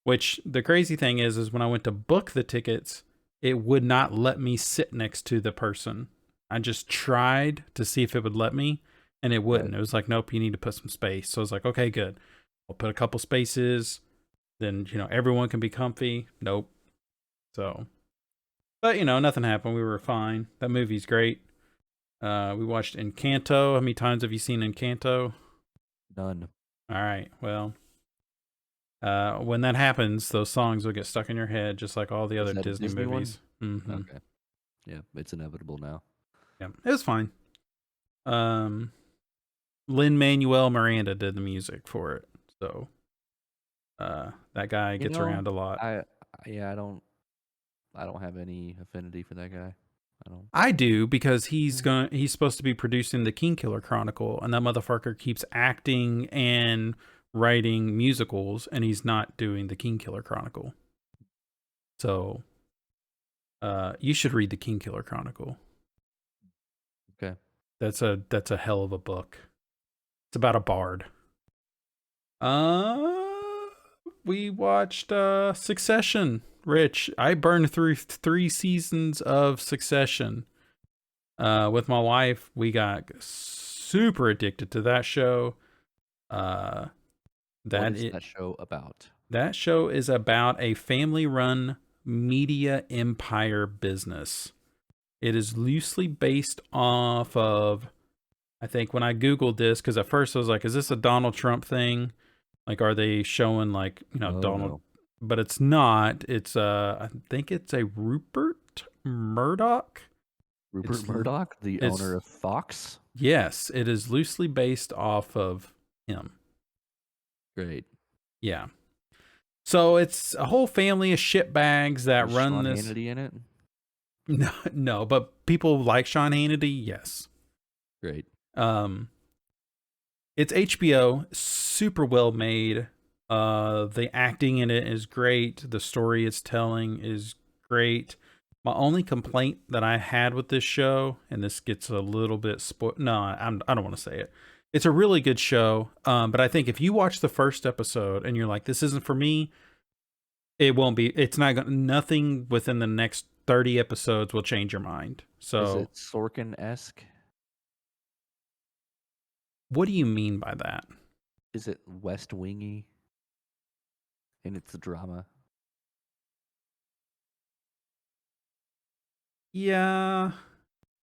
Which the crazy thing is when I went to book the tickets, it would not let me sit next to the person. I just tried to see if it would let me, and it wouldn't. It was like, nope, you need to put some space. So I was like, okay, good. I'll put a couple spaces. Then, everyone can be comfy. Nope. So, but, nothing happened. We were fine. That movie's great. We watched Encanto. How many times have you seen Encanto? None. All right. Well, when that happens, those songs will get stuck in your head, just like all the other Disney movies. Mm-hmm. Okay. Yeah, it's inevitable now. Yeah, it was fine. Lin-Manuel Miranda did the music for it, so that guy gets around a lot. I don't have any affinity for that guy. I do, because he's supposed to be producing the Kingkiller Chronicle, and that motherfucker keeps acting and writing musicals, and he's not doing the Kingkiller Chronicle. So you should read the Kingkiller Chronicle. Okay. That's a hell of a book. It's about a bard. We watched Succession. Rich, I burned through 3 seasons of Succession. With my wife, we got super addicted to that show. What is that show about? That show is about a family-run media empire business. It is loosely based off of, I think when I Googled this, because at first I was like, is this a Donald Trump thing? Like, are they showing like, Donald? No. But it's not. It's I think it's a Rupert Murdoch. Rupert Murdoch, the owner of Fox? Yes, it is loosely based off of him. Great. Yeah. So it's a whole family of shitbags that Is run Sean this. Hannity in it? No, but people like Sean Hannity, yes. Great. It's HBO, super well made. The acting in it is great. The story it's telling is great. My only complaint that I had with this show, and this gets a little bit I don't want to say it. It's a really good show, but I think if you watch the first episode and you're like, this isn't for me, it won't be. It's not. Nothing within the next 30 episodes will change your mind. So, is it Sorkin-esque? What do you mean by that? Is it West Wingy? And it's a drama. Yeah,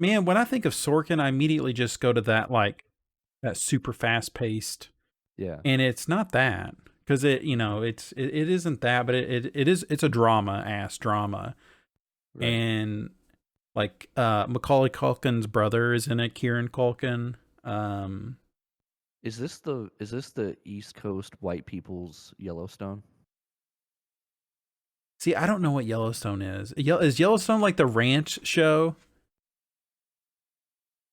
man. When I think of Sorkin, I immediately just go to that super fast paced. Yeah, and it's not that, because it isn't that, but it's a drama, right. And like Macaulay Culkin's brother is in it, Kieran Culkin. Is this the East Coast white people's Yellowstone? See, I don't know what Yellowstone is. Is Yellowstone like the ranch show?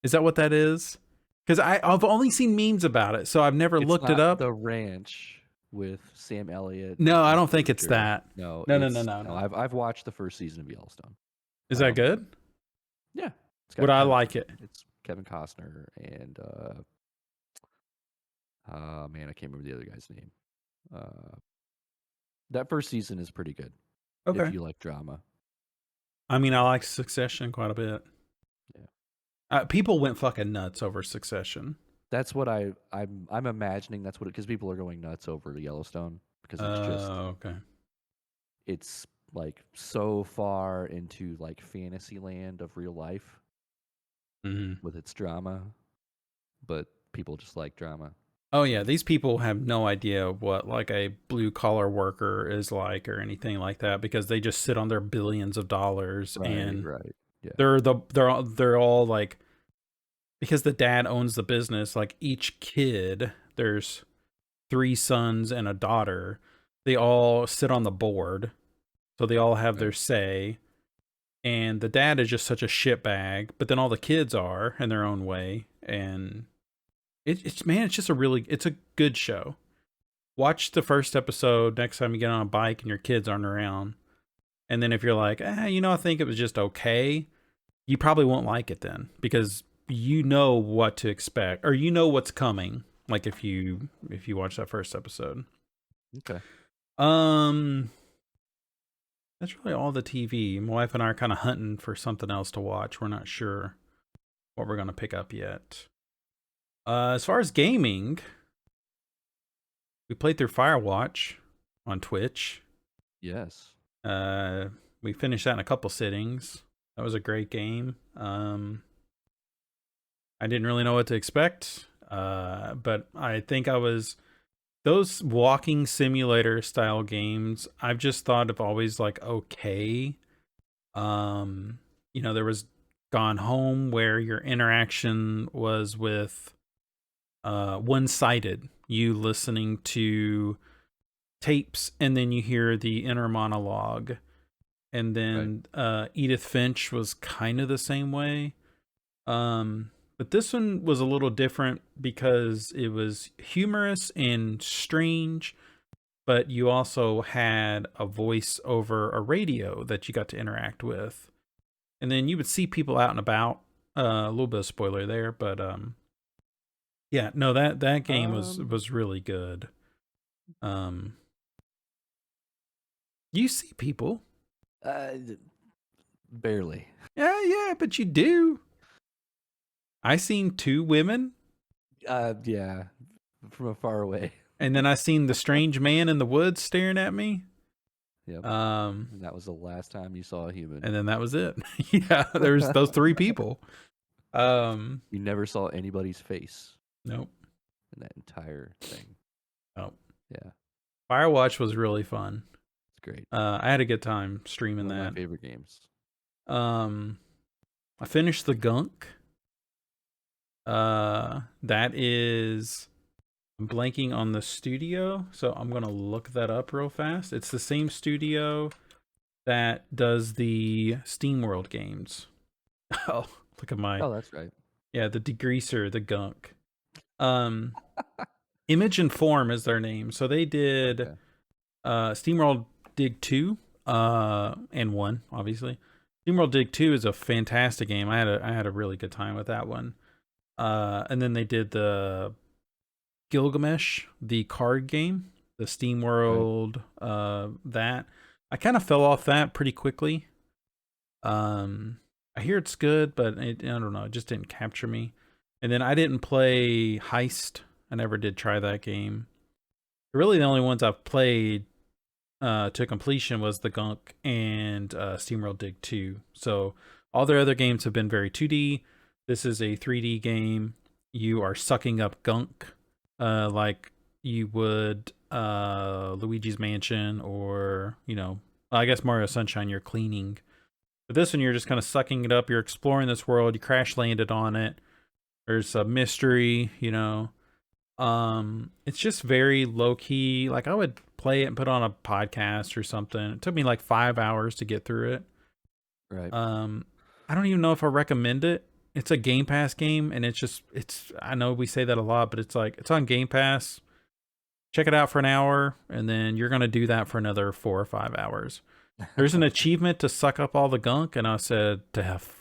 Is that what that is? Because I've only seen memes about it, so I've never looked it up. The ranch with Sam Elliott. No, I don't think it's that. No. I've watched the first season of Yellowstone. Is that good? Yeah. Would I like it? It's Kevin Costner and man, I can't remember the other guy's name. That first season is pretty good. Okay. If you like drama. I mean, I like Succession quite a bit. Yeah. People went fucking nuts over Succession. That's what I'm imagining. That's what because people are going nuts over Yellowstone because it's just okay. It's like so far into like fantasy land of real life with its drama, but people just like drama. Oh yeah, these people have no idea what like a blue collar worker is like or anything like that, because they just sit on their billions of dollars. Yeah. They're all like, because the dad owns the business, like each kid, there's 3 sons and a daughter. they all sit on the board, so they all have their Right. say. And the dad is just such a shitbag, but then all the kids are in their own way. And it's man, it's just it's a good show. Watch the first episode next time you get on a bike and your kids aren't around. And then if you're like, I think it was just okay, you probably won't like it then because you know what to expect or you know what's coming. Like if you watch that first episode. Okay. That's really all the TV. My wife and I are kind of hunting for something else to watch. We're not sure what we're gonna pick up yet. As far as gaming, we played through Firewatch on Twitch. Yes. We finished that in a couple sittings. That was a great game. I didn't really know what to expect, but I think those walking simulator style games. I've just thought of always like okay. There was Gone Home where your interaction was with one-sided. You listening to tapes and then you hear the inner monologue. And then Edith Finch was kind of the same way. But this one was a little different because it was humorous and strange, but you also had a voice over a radio that you got to interact with. And then you would see people out and about. A little bit of spoiler there, but yeah, no, that game was really good. You see people. Barely. Yeah, but you do. I seen two women. Yeah, from afar away. And then I seen the strange man in the woods staring at me. Yep. And that was the last time you saw a human. And then that was it. Yeah, there's those three people. You never saw anybody's face. Nope. In that entire thing. Nope. Yeah. Firewatch was really fun. It's great. I had a good time streaming One that. of my favorite games. I finished the Gunk. That is, I'm blanking on the studio, so I'm gonna look that up real fast. It's the same studio that does the Steamworld games. Oh, look at my. Oh, that's right. Yeah, the Degreaser, the Gunk. Image and Form is their name. So they did Steamworld Dig 2 and 1, obviously. Steamworld Dig 2 is a fantastic game. I had a really good time with that one. And then they did the Gilgamesh, the card game, the Steamworld, that. I kind of fell off that pretty quickly. I hear it's good, but I don't know. It just didn't capture me. And then I didn't play Heist. I never did try that game. Really, the only ones I've played to completion was the Gunk and Steamworld Dig 2. So all their other games have been very 2D. This is a 3D game. You are sucking up gunk like you would Luigi's Mansion or, I guess Mario Sunshine, you're cleaning. But this one, you're just kind of sucking it up. You're exploring this world. You crash landed on it. There's a mystery, It's just very low key. Like I would play it and put on a podcast or something. It took me like 5 hours to get through it. Right. I don't even know if I recommend it. It's a Game Pass game, and I know we say that a lot, but it's on Game Pass. Check it out for an hour, and then you're gonna do that for another 4 or 5 hours. There's an achievement to suck up all the gunk, and I said,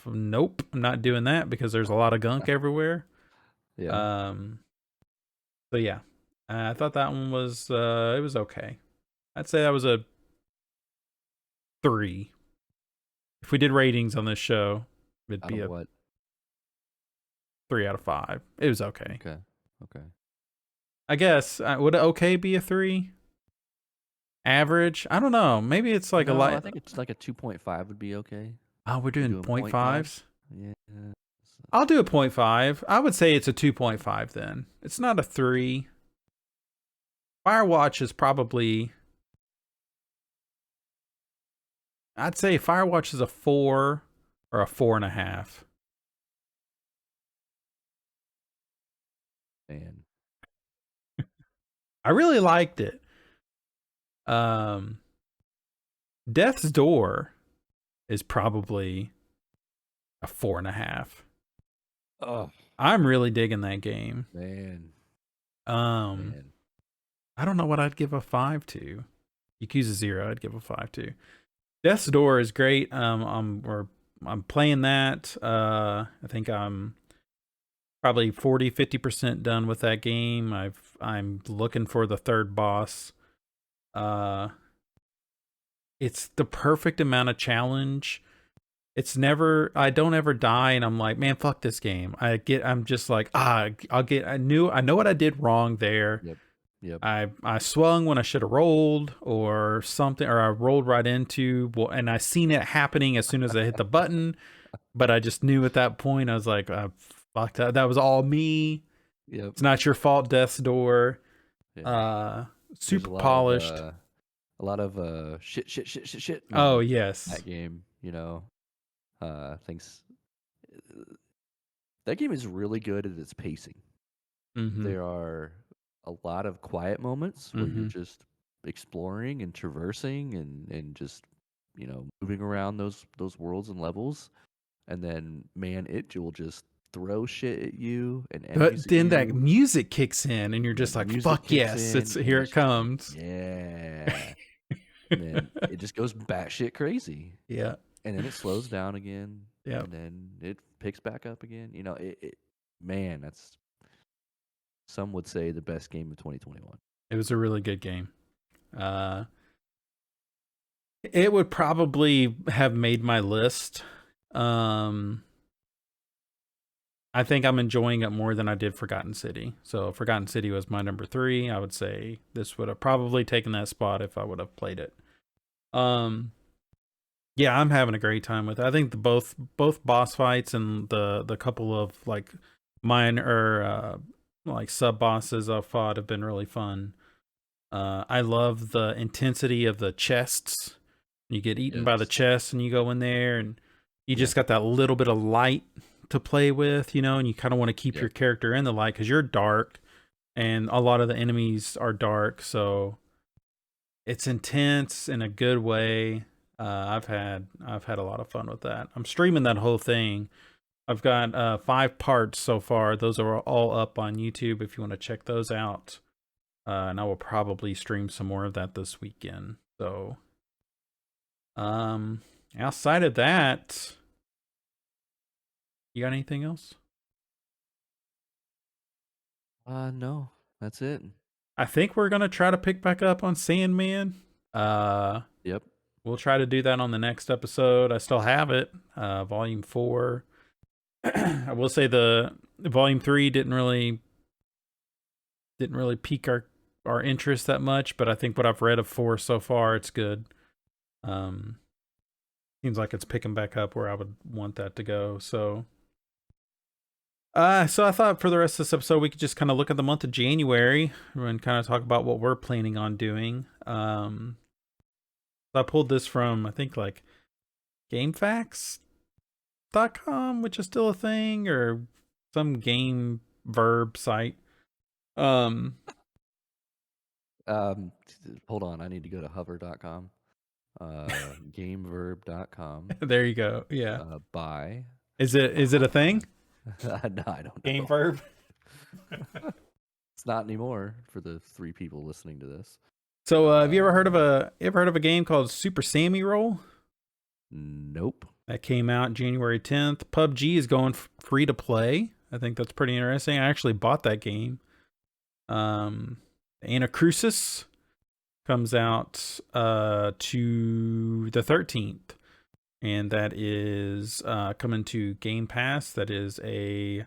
nope, I'm not doing that because there's a lot of gunk everywhere. Yeah. So yeah, I thought that one was it was okay. I'd say that was a 3. If we did ratings on this show, it'd be a what? 3 out of 5. It was okay. Okay. I guess would okay be a 3? Average? I don't know. Maybe it's like a lot. I think it's like a 2.5 would be okay. Oh, we're doing 0.5s? Yeah. I'll do a 0.5. I would say it's a 2.5 then. It's not a 3. Firewatch is probably, I'd say Firewatch is a 4 or a 4.5. Man. I really liked it. Um, Death's Door is probably a 4.5. Oh I'm really digging that game. man, Um, man. I don't know what I'd give a 5 to. Yakuza 0, I'd give a 5 to. Death's Door is great. I'm playing that. I think I'm probably 40-50% done with that game. I'm looking for the third boss. Uh, it's the perfect amount of challenge. I don't ever die and I'm like, man, fuck this game. I'm just like, I know what I did wrong there. Yep, yep. I swung when I should have rolled or something, or I rolled right into, well, and I seen it happening as soon as I hit the button, but I just knew at that point, I was like, fuck that. That was all me. Yep. It's not your fault, Death's Door. Yeah. There's Super polished. a lot of shit Oh, movement in yes. that game. Things. That game is really good at its pacing. Mm-hmm. There are a lot of quiet moments where you're just exploring and traversing and just moving around those worlds and levels, and then man, it will just throw shit at you and enemies But at then that you. music kicks in and you're And just that like, music fuck kicks yes, in, and here it it's just like, comes. yeah. And then it just goes batshit crazy. Yeah. And then it slows down again. Yeah. And then it picks back up again. Man, that's, some would say, the best game of 2021. It was a really good game. It would probably have made my list. I think I'm enjoying it more than I did Forgotten City. So Forgotten City was my number 3. I would say this would have probably taken that spot if I would have played it. Yeah, I'm having a great time with it. I think both boss fights and the couple of like minor like sub bosses I've fought have been really fun. I love the intensity of the chests. You get eaten by the Yes. chest and you go in there and you just Yeah. got that little bit of light to play with, and you kind of want to keep Yep. your character in the light because you're dark and a lot of the enemies are dark. So it's intense in a good way. I've had a lot of fun with that. I'm streaming that whole thing. I've got 5 parts so far. Those are all up on YouTube if you want to check those out. And I will probably stream some more of that this weekend. So, outside of that, you got anything else? No, that's it. I think we're gonna try to pick back up on Sandman. Yep. We'll try to do that on the next episode. I still have it, Volume 4. I will say the Volume 3 didn't really pique our interest that much, but I think what I've read of 4 so far, it's good. Seems like it's picking back up where I would want that to go. So I thought for the rest of this episode we could just kind of look at the month of January and kind of talk about what we're planning on doing. I pulled this from, I think, like GameFAQs.com, which is still a thing, or some game verb site. Hold on, I need to go to hover.com. Gameverb.com. There you go. Yeah. Buy. Is it a thing? No, I don't know. Game verb? It's not anymore for the 3 people listening to this. So, have you ever heard of a game called Super Sammy Roll? Nope. That came out January 10th. PUBG is going free to play. I think that's pretty interesting. I actually bought that game. Anacrusis comes out to the 13th. And that is coming to Game Pass. That is a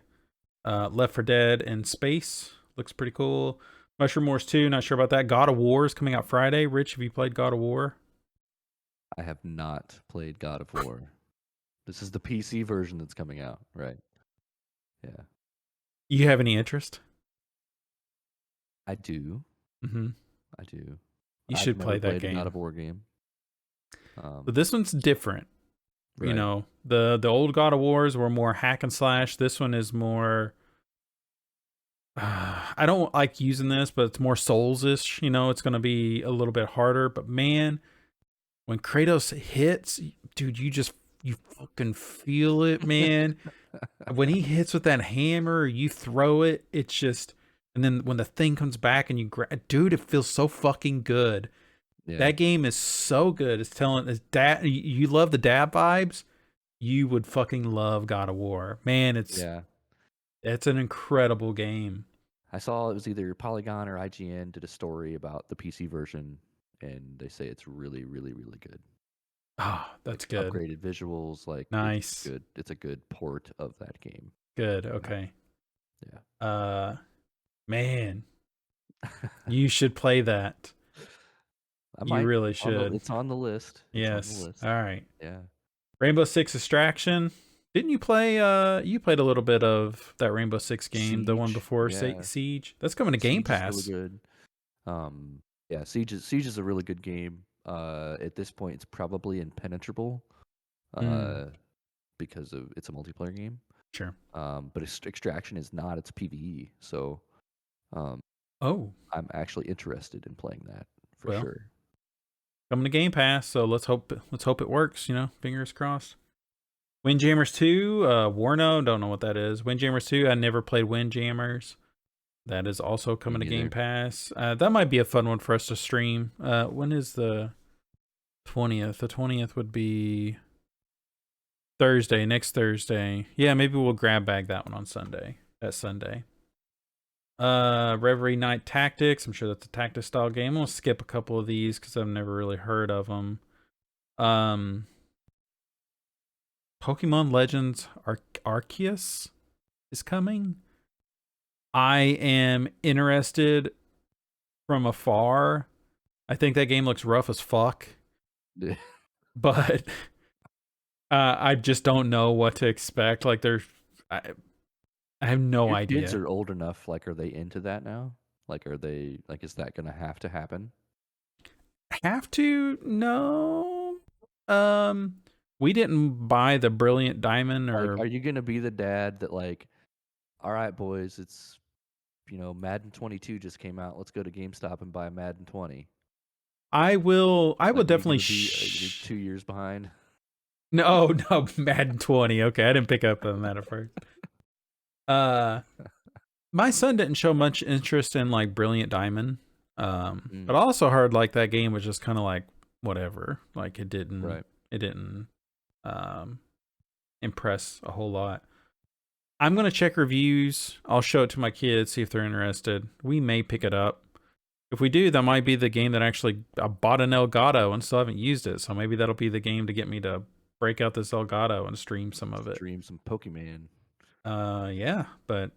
Left 4 Dead in space. Looks pretty cool. Mushroom Wars 2, not sure about that. God of War is coming out Friday. Rich, have you played God of War? I have not played God of War. This is the PC version that's coming out, right? Yeah. You have any interest? I do. Mm-hmm. I do. You I've should never play that played a game. God of War game. But this one's different. Right. You know, the old God of Wars were more hack and slash. This one is more I don't like using this, but it's more Souls-ish. You know, it's going to be a little bit harder. But man, when Kratos hits, dude, you fucking feel it, man. When he hits with that hammer, you throw it. It's just, and then when the thing comes back and you grab, dude, it feels so fucking good. Yeah. That game is so good. It's telling us that you love the dab vibes. You would fucking love God of War, man. Yeah. It's an incredible game. I saw it was either Polygon or IGN did a story about the PC version, and they say it's really, really, really good. Ah, that's Like good. upgraded visuals, like it's Nice. good. It's a good port of that game. Good. Yeah. Okay. Yeah. Man, you should play that. I You might. really should. It's on the list. It's on the Yes. list. All right. Yeah. Rainbow Six Extraction. Didn't you play you played a little bit of that Rainbow Six game, the one Siege. before Yeah. Siege? That's coming to Game Siege is really Pass. good. Yeah, Siege is a really good game. At this point, it's probably impenetrable, because of it's a multiplayer game. Sure. But Extraction is not. It's PvE. So, um, Oh, I'm actually interested in playing that for well, sure. coming to Game Pass, so let's hope it works, you know, fingers crossed. Windjammers 2, Warno, don't know what that is. Windjammers 2, I never played Windjammers. That is also Me coming to Game neither. Pass. That might be a fun one for us to stream. When is the 20th? The 20th would be Thursday, next Thursday. Yeah, maybe we'll grab bag that one on Sunday. That Sunday. Reverie Night Tactics. I'm sure that's a tactic style game. I'll skip a couple of these because I've never really heard of them. Pokemon Legends Arceus is coming. I am interested from afar. I think that game looks rough as fuck, but I just don't know what to expect. Like, I, I have no Your kids idea. are old enough. Like, are they into that now? Like, are they like? Is that gonna have to happen? Have to? No. We didn't buy the Brilliant Diamond Like, or are you gonna be the dad that like, all right, boys, it's Madden 22 just came out. Let's go to GameStop and buy Madden 20. I will Like, are you definitely gonna be 2 years behind? No, no, Madden 20. Okay, I didn't pick up on that at first. My son didn't show much interest in like Brilliant Diamond. But I also heard like that game was just kind of like whatever. Like Right. it didn't impress a whole lot. I'm gonna check reviews. I'll show it to my kids, see if they're interested. We may pick it up. If we do, that might be the game that actually I bought an Elgato and still haven't used it. So maybe that'll be the game to get me to break out this Elgato and stream some of it. Stream some Pokemon. Yeah, but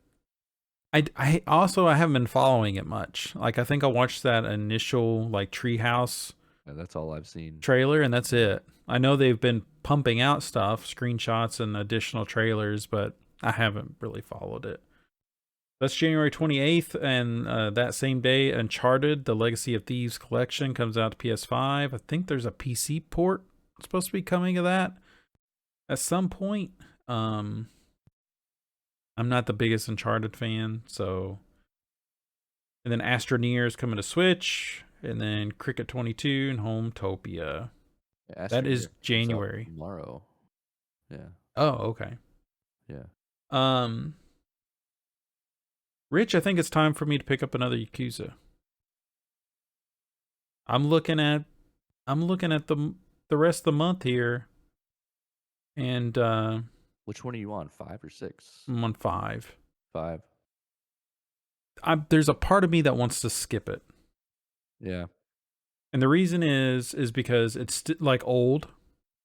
I also I haven't been following it much. Like I think I watched that initial like Treehouse Yeah, that's all I've seen. trailer and that's it. I know they've been pumping out stuff, screenshots and additional trailers, but I haven't really followed it. That's January 28th, and that same day, Uncharted: The Legacy of Thieves Collection comes out to PS5. I think there's a PC port supposed to be coming of that at some point. I'm not the biggest Uncharted fan, so. And then Astroneer is coming to Switch, and then Cricket 22 and Hometopia. Yeah, That is Astroneer comes out January. tomorrow. Yeah. Oh, okay. Yeah. Rich, I think it's time for me to pick up another Yakuza. I'm looking at the rest of the month here, and Which one are you on? 5 or 6? I'm on 5. 5. There's a part of me that wants to skip it, Yeah. and the reason is because it's like old,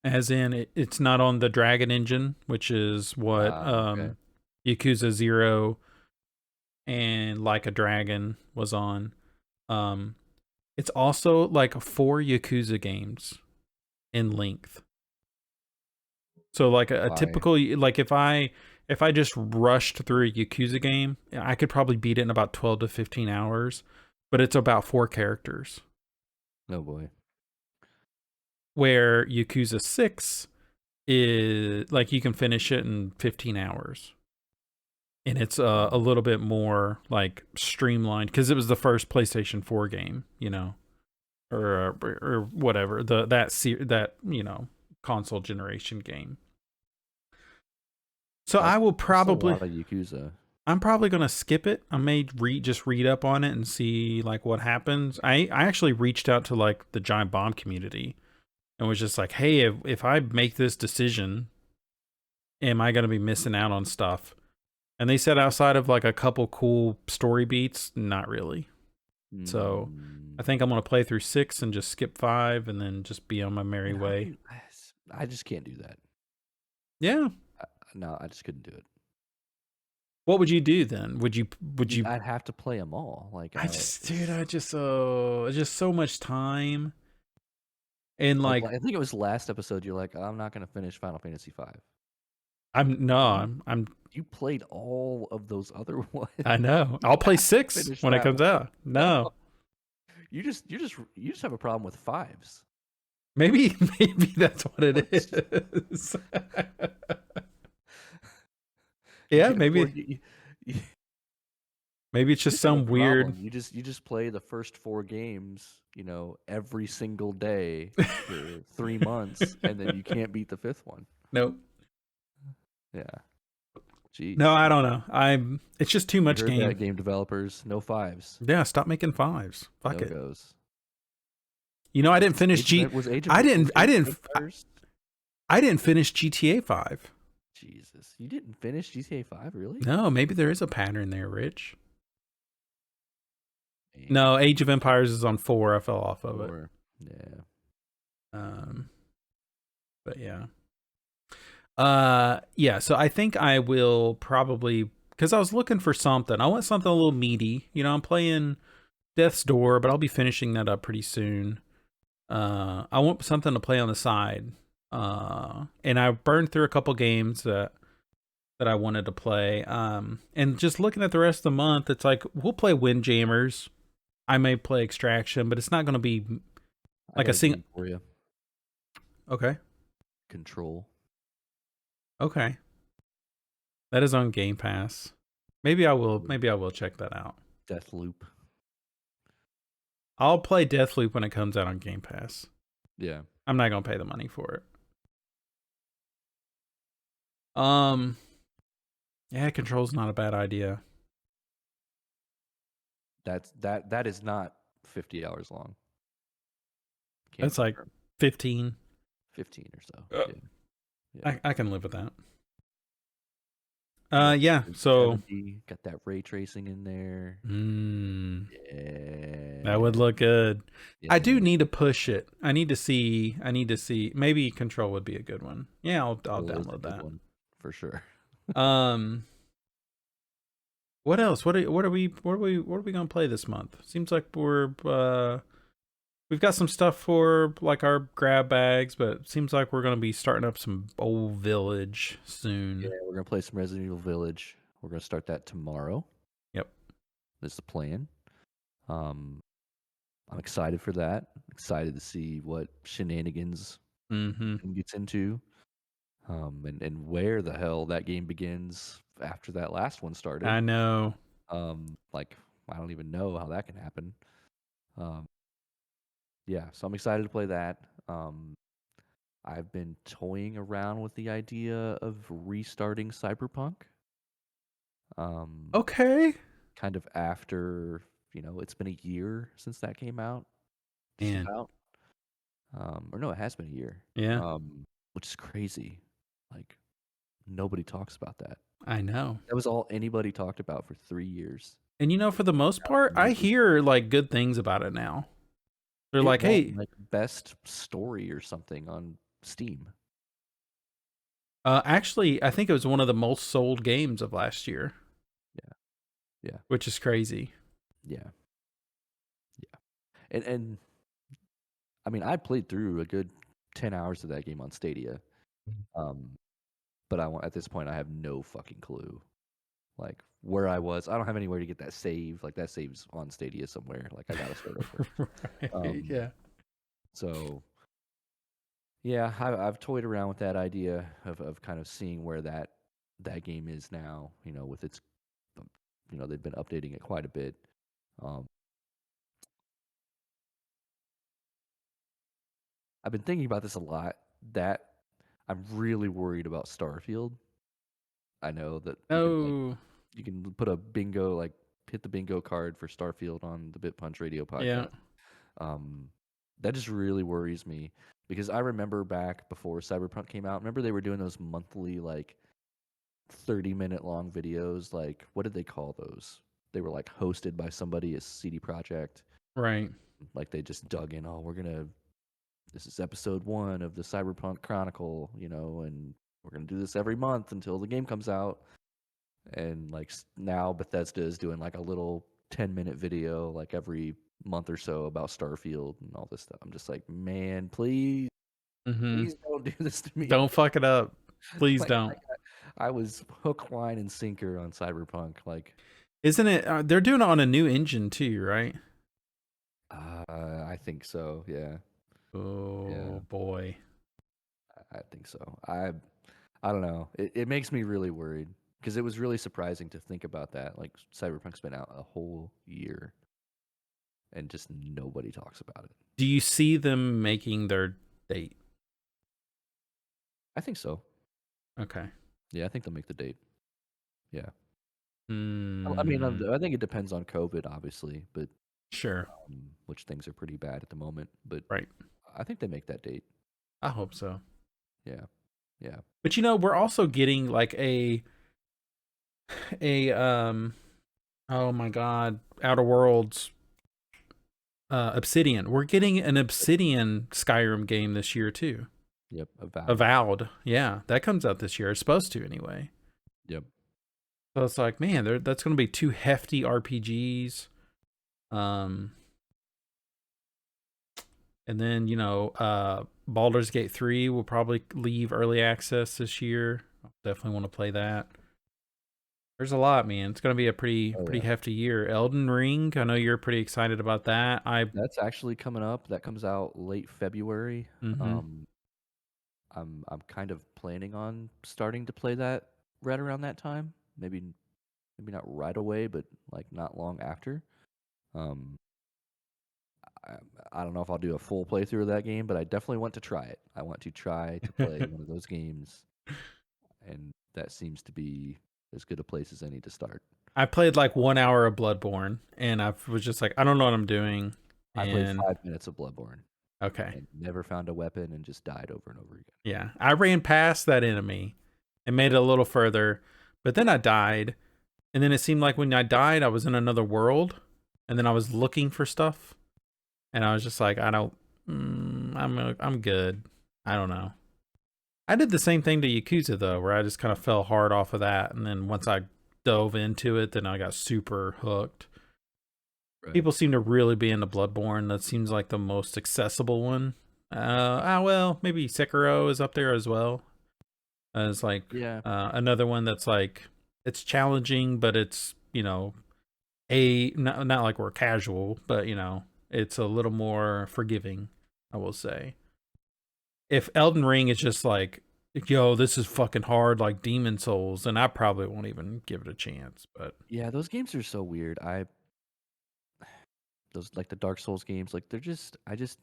as in it's not on the Dragon engine, which is what Okay. Yakuza 0 and Like a Dragon was on. It's also like 4 Yakuza games in length. So like a Why? typical, like if I just rushed through a Yakuza game, I could probably beat it in about 12 to 15 hours, but it's about 4 characters. Oh boy. Where Yakuza 6 is like you can finish it in 15 hours. and it's a little bit more like streamlined because it was the first PlayStation 4 game, or whatever that console generation game. So I will probably a lot of Yakuza. I'm probably gonna skip it. I may just read up on it and see like what happens. I actually reached out to like the Giant Bomb community and was just like, hey, if I make this decision, am I gonna be missing out on stuff? And they said outside of like a couple cool story beats, not really. So I think I'm gonna play through 6 and just skip 5 and then just be on my merry way. I just can't do that. Yeah. No, I just couldn't do it. What would you do then? Would you? I'd have to play them all. Like it's just so much time. And like I think it was last episode. You're like, I'm not gonna finish Final Fantasy V. I'm. You played all of those other ones. I know. I'll play 6 when it comes out. No. You just have a problem with 5s. Maybe that's what it is. Yeah, maybe. Maybe it's just some weird. You just play the first 4 games, every single day for 3 months, and then you can't beat the 5th one. Nope. Yeah. Jeez. No, I don't know. It's just too much game. Game developers, no 5s. Yeah, stop making 5s. Fuck it. Goes. I didn't finish I didn't finish GTA 5. Jesus, you didn't finish GTA 5, really? No, maybe there is a pattern there, Rich. Man. No, Age of Empires is on 4. I fell off of it. Yeah. But yeah. Yeah, so I think I will probably, because I was looking for something. I want something a little meaty. I'm playing Death's Door, but I'll be finishing that up pretty soon. I want something to play on the side. And I burned through a couple games that I wanted to play. And just looking at the rest of the month, it's like we'll play Windjammers. I may play Extraction, but it's not going to be like a single for you. Okay. Control. Okay. That is on Game Pass. Maybe I will check that out. Deathloop. I'll play Deathloop when it comes out on Game Pass. Yeah. I'm not going to pay the money for it. Yeah, Control's not a bad idea. That is not 50 hours long. That's like 15. 15 or so. Yeah. I can live with that. Yeah. So got that ray tracing in there. Yeah, that would look good. Yeah. I do need to push it. I need to see. Maybe Control would be a good one. Yeah, I'll download that one for sure. What else? What are we gonna play this month? Seems like we've got some stuff for like our grab bags, but it seems like we're gonna be starting up some old Village soon. Yeah, we're gonna play some Resident Evil Village. We're gonna start that tomorrow. Yep, that's the plan. I'm excited for that. Excited to see what shenanigans it gets into, and where the hell that game begins after that last one started. I know. Like I don't even know how that can happen. Yeah, so I'm excited to play that. I've been toying around with the idea of restarting Cyberpunk. Okay. Kind of after, it's been a year since that came out. And or no, it has been a year. Yeah. Which is crazy. Like nobody talks about that. I know. That was all anybody talked about for 3 years. And for the most part, I hear like good things about it now. They're like, hey, like best story or something on Steam. Actually, I think it was one of the most sold games of last year. Yeah. Which is crazy. Yeah. And I mean, I played through a good 10 hours of that game on Stadia. But at this point, I have no fucking clue. Like where I was, I don't have anywhere to get that save. Like that save's on Stadia somewhere. Like I gotta start over. Right. Yeah. So, yeah, I've toyed around with that idea of kind of seeing where that game is now. With its they've been updating it quite a bit. Um, I've been thinking about this a lot. That I'm really worried about Starfield. I know that Oh, you can put a bingo, like hit the bingo card for Starfield on the BitPunch Radio yeah. podcast. Um, that just really worries me because I remember back before Cyberpunk came out. Remember they were doing those monthly like 30-minute long videos. Like what did they call those? They were like hosted by somebody at CD Projekt. Right. Like they just dug in. Oh, this is episode 1 of the Cyberpunk Chronicle, and we're gonna do this every month until the game comes out. And like now Bethesda is doing like a little 10-minute video like every month or so about Starfield and all this stuff. I'm just like, man, please, Mm-hmm. please don't do this to me. Don't fuck it up. Please Like don't. I was hook, line, and sinker on Cyberpunk. Like, Isn't it? They're doing it on a new engine too, right? I think so. Yeah, yeah, Oh boy. I think so. I don't know. It makes me really worried because it was really surprising to think about that. Like Cyberpunk's been out a whole year and just nobody talks about it. Do you see them making their date? I think so. Okay. Yeah, I think they'll make the date. Yeah. I mean, Hmm. I think it depends on COVID, obviously, but Sure. which things are pretty bad at the moment. But Right. I think they make that date. I hope so. Yeah, yeah, But we're also getting like a oh my god, Outer Worlds Obsidian. We're getting an Obsidian Skyrim game this year too. yep. Avowed. Avowed. Yeah, that comes out this year. It's supposed to anyway. Yep. So it's like, man, that's going to be 2 hefty RPGs. Um and then, Baldur's Gate 3 will probably leave early access this year. I'll definitely want to play that. There's a lot, man. It's going to be a pretty Oh pretty yeah. hefty year. Elden Ring, I know you're pretty excited about that. That's actually coming up. That comes out late February. Mhm. Um, I'm kind of planning on starting to play that right around that time. Maybe not right away, but like not long after. Um, I, I don't know if I'll do a full playthrough of that game, but I definitely want to try it. I want to try to play one of those games, and that seems to be as good a place as any to start. I played like 1 hour of Bloodborne and I was just like, I don't know what I'm doing. I played And 5 minutes of Bloodborne okay. and never found a weapon and just died over and over again. Yeah. I ran past that enemy and made it a little further, but then I died. And then it seemed like when I died, I was in another world. And then I was looking for stuff. And I was just like, I don't, I'm good. I don't know. I did the same thing to Yakuza though, where I just kind of fell hard off of that. And then once I dove into it, then I got super hooked. Right. People seem to really be into Bloodborne. That seems like the most accessible one. Well, maybe Sekiro is up there as well as like Yeah. another one that's like it's challenging, but it's not like we're casual, but it's a little more forgiving. I will say. If Elden Ring is just like, yo, this is fucking hard, like Demon Souls, then I probably won't even give it a chance. But Yeah, those games are so weird. Those like the Dark Souls games, like I just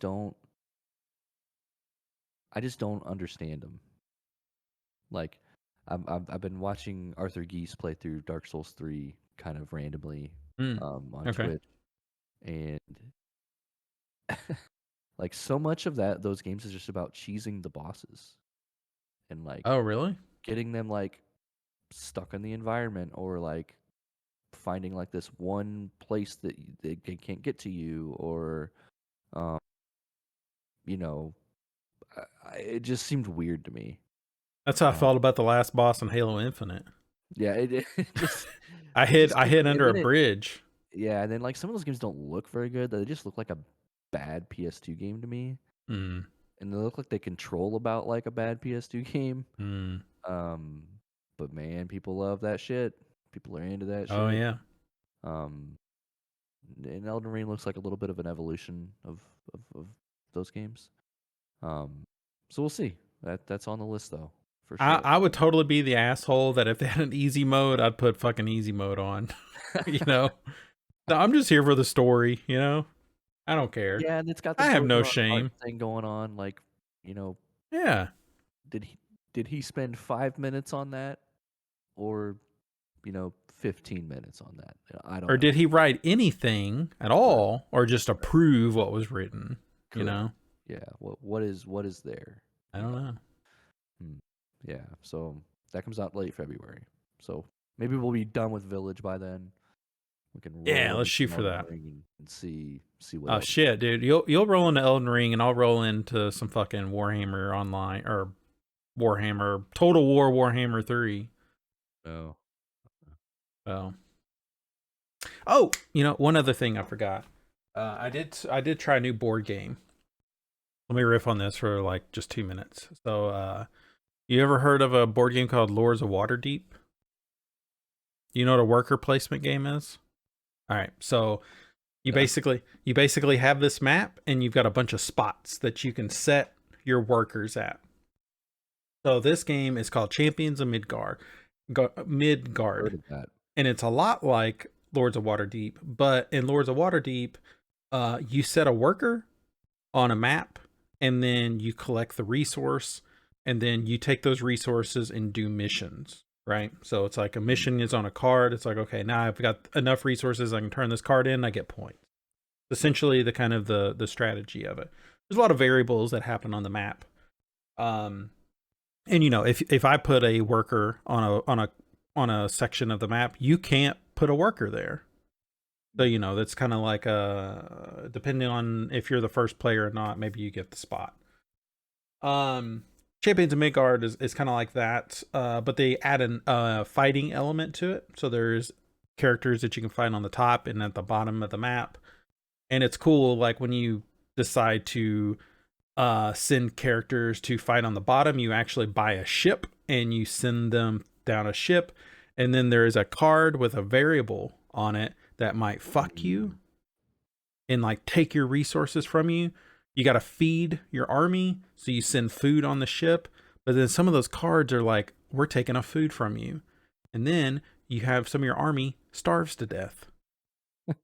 don't understand them. Like, I've been watching Arthur Geese play through Dark Souls 3 kind of randomly on okay. Twitch, and like so much of those games is just about cheesing the bosses and like Oh, really? getting them like stuck in the environment or like finding like this one place that they can't get to you or um you know it just seemed weird to me. That's how I Um, felt about the last boss in Halo Infinite. yeah, it just I it hid just I seemed, hid and under a then it bridge. yeah, and then like some of those games don't look very good. They just look like a bad PS2 game to me, Mm, and they look like they control about like a bad PS2 game. mm. Um, but man, people love that shit. People are into that Oh shit. yeah. Um, and Elden Ring looks like a little bit of an evolution of those games. Um, so we'll see. That's on the list though. for I, sure. I would totally be the asshole that if they had an easy mode, I'd put fucking easy mode on. You know? No, I'm just here for the story, you know? I don't care. Yeah, and it's got the I have no broken heart shame. thing going on. Like, you know, Yeah. did he spend 5 minutes on that, or 15 minutes on that? I don't Or did know. he write anything at Right. all, or just approve what was written? You Correct. know? Yeah. What is there? I You don't know. know. Hmm. Yeah. So that comes out late February. So maybe we'll be done with Village by then. We can roll Yeah, over let's shoot to for Elden that. Ring and see what Oh else. shit, dude. You'll roll into Elden Ring and I'll roll into some fucking Warhammer online or Warhammer Total War Warhammer 3. Oh. So oh, one other thing I forgot. I did try a new board game. Let me riff on this for like just 2 minutes. So you ever heard of a board game called Lords of Waterdeep? You know what a worker placement game is? All right. So Yeah. you basically have this map and you've got a bunch of spots that you can set your workers at. So this game is called Champions of Midgar. Midgard. Heard of that. And it's a lot like Lords of Waterdeep, but in Lords of Waterdeep, you set a worker on a map and then you collect the resource and then you take those resources and do missions, right? So it's like a mission is on a card. It's like, okay, now I've got enough resources, I can turn this card in, I get points. Essentially the kind of the strategy of it. There's a lot of variables that happen on the map. And if I put a worker on a section of the map, you can't put a worker there. So that's kind of like depending on if you're the first player or not, maybe you get the spot. Champions of Midgard is kind of like that, but they add an fighting element to it. So there's characters that you can find on the top and at the bottom of the map, and it's cool. Like when you decide to send characters to fight on the bottom, you actually buy a ship and you send them down a ship, and then there is a card with a variable on it that might fuck you and like take your resources from you. You got to feed your army, so you send food on the ship, but then some of those cards are like, we're taking a food from you, and then you have some of your army starves to death.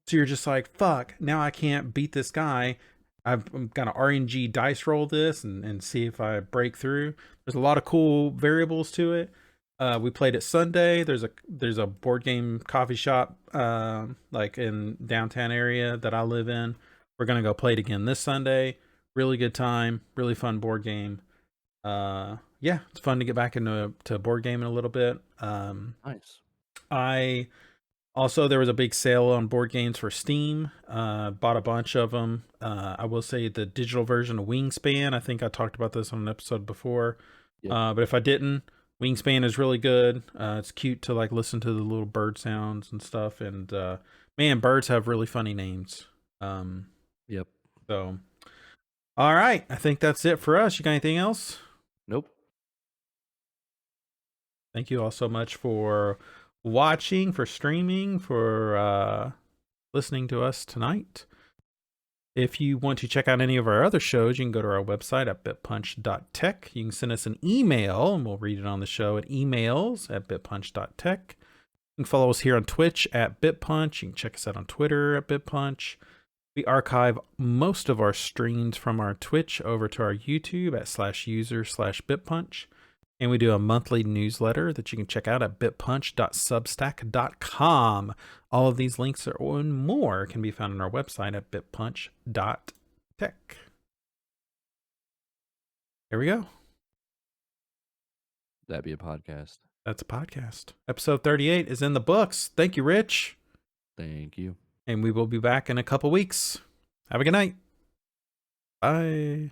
So you're just like, fuck, now I can't beat this guy. I'm gonna RNG dice roll this and see if I break through. There's a lot of cool variables to it. We played it Sunday. There's a board game coffee shop like in downtown area that I live in. We're gonna go play it again this Sunday. Really good time. Really fun board game. Yeah, it's fun to get back into board gaming a little bit. Nice. There was a big sale on board games for Steam. Bought a bunch of them. I will say the digital version of Wingspan. I think I talked about this on an episode before. Yep. But if I didn't, Wingspan is really good. It's cute to like listen to the little bird sounds and stuff. And man, birds have really funny names. Yep. So, all right. I think that's it for us. You got anything else? Nope. Thank you all so much for watching, for streaming, for listening to us tonight. If you want to check out any of our other shows, you can go to our website at bitpunch.tech. You can send us an email and we'll read it on the show at emails@bitpunch.tech. You can follow us here on Twitch at BitPunch. You can check us out on Twitter at BitPunch. We archive most of our streams from our Twitch over to our YouTube at /user/BitPunch. And we do a monthly newsletter that you can check out at bitpunch.substack.com. All of these links and more can be found on our website at bitpunch.tech. There we go. That'd be a podcast. That's a podcast. Episode 38 is in the books. Thank you, Rich. Thank you. And we will be back in a couple weeks. Have a good night. Bye.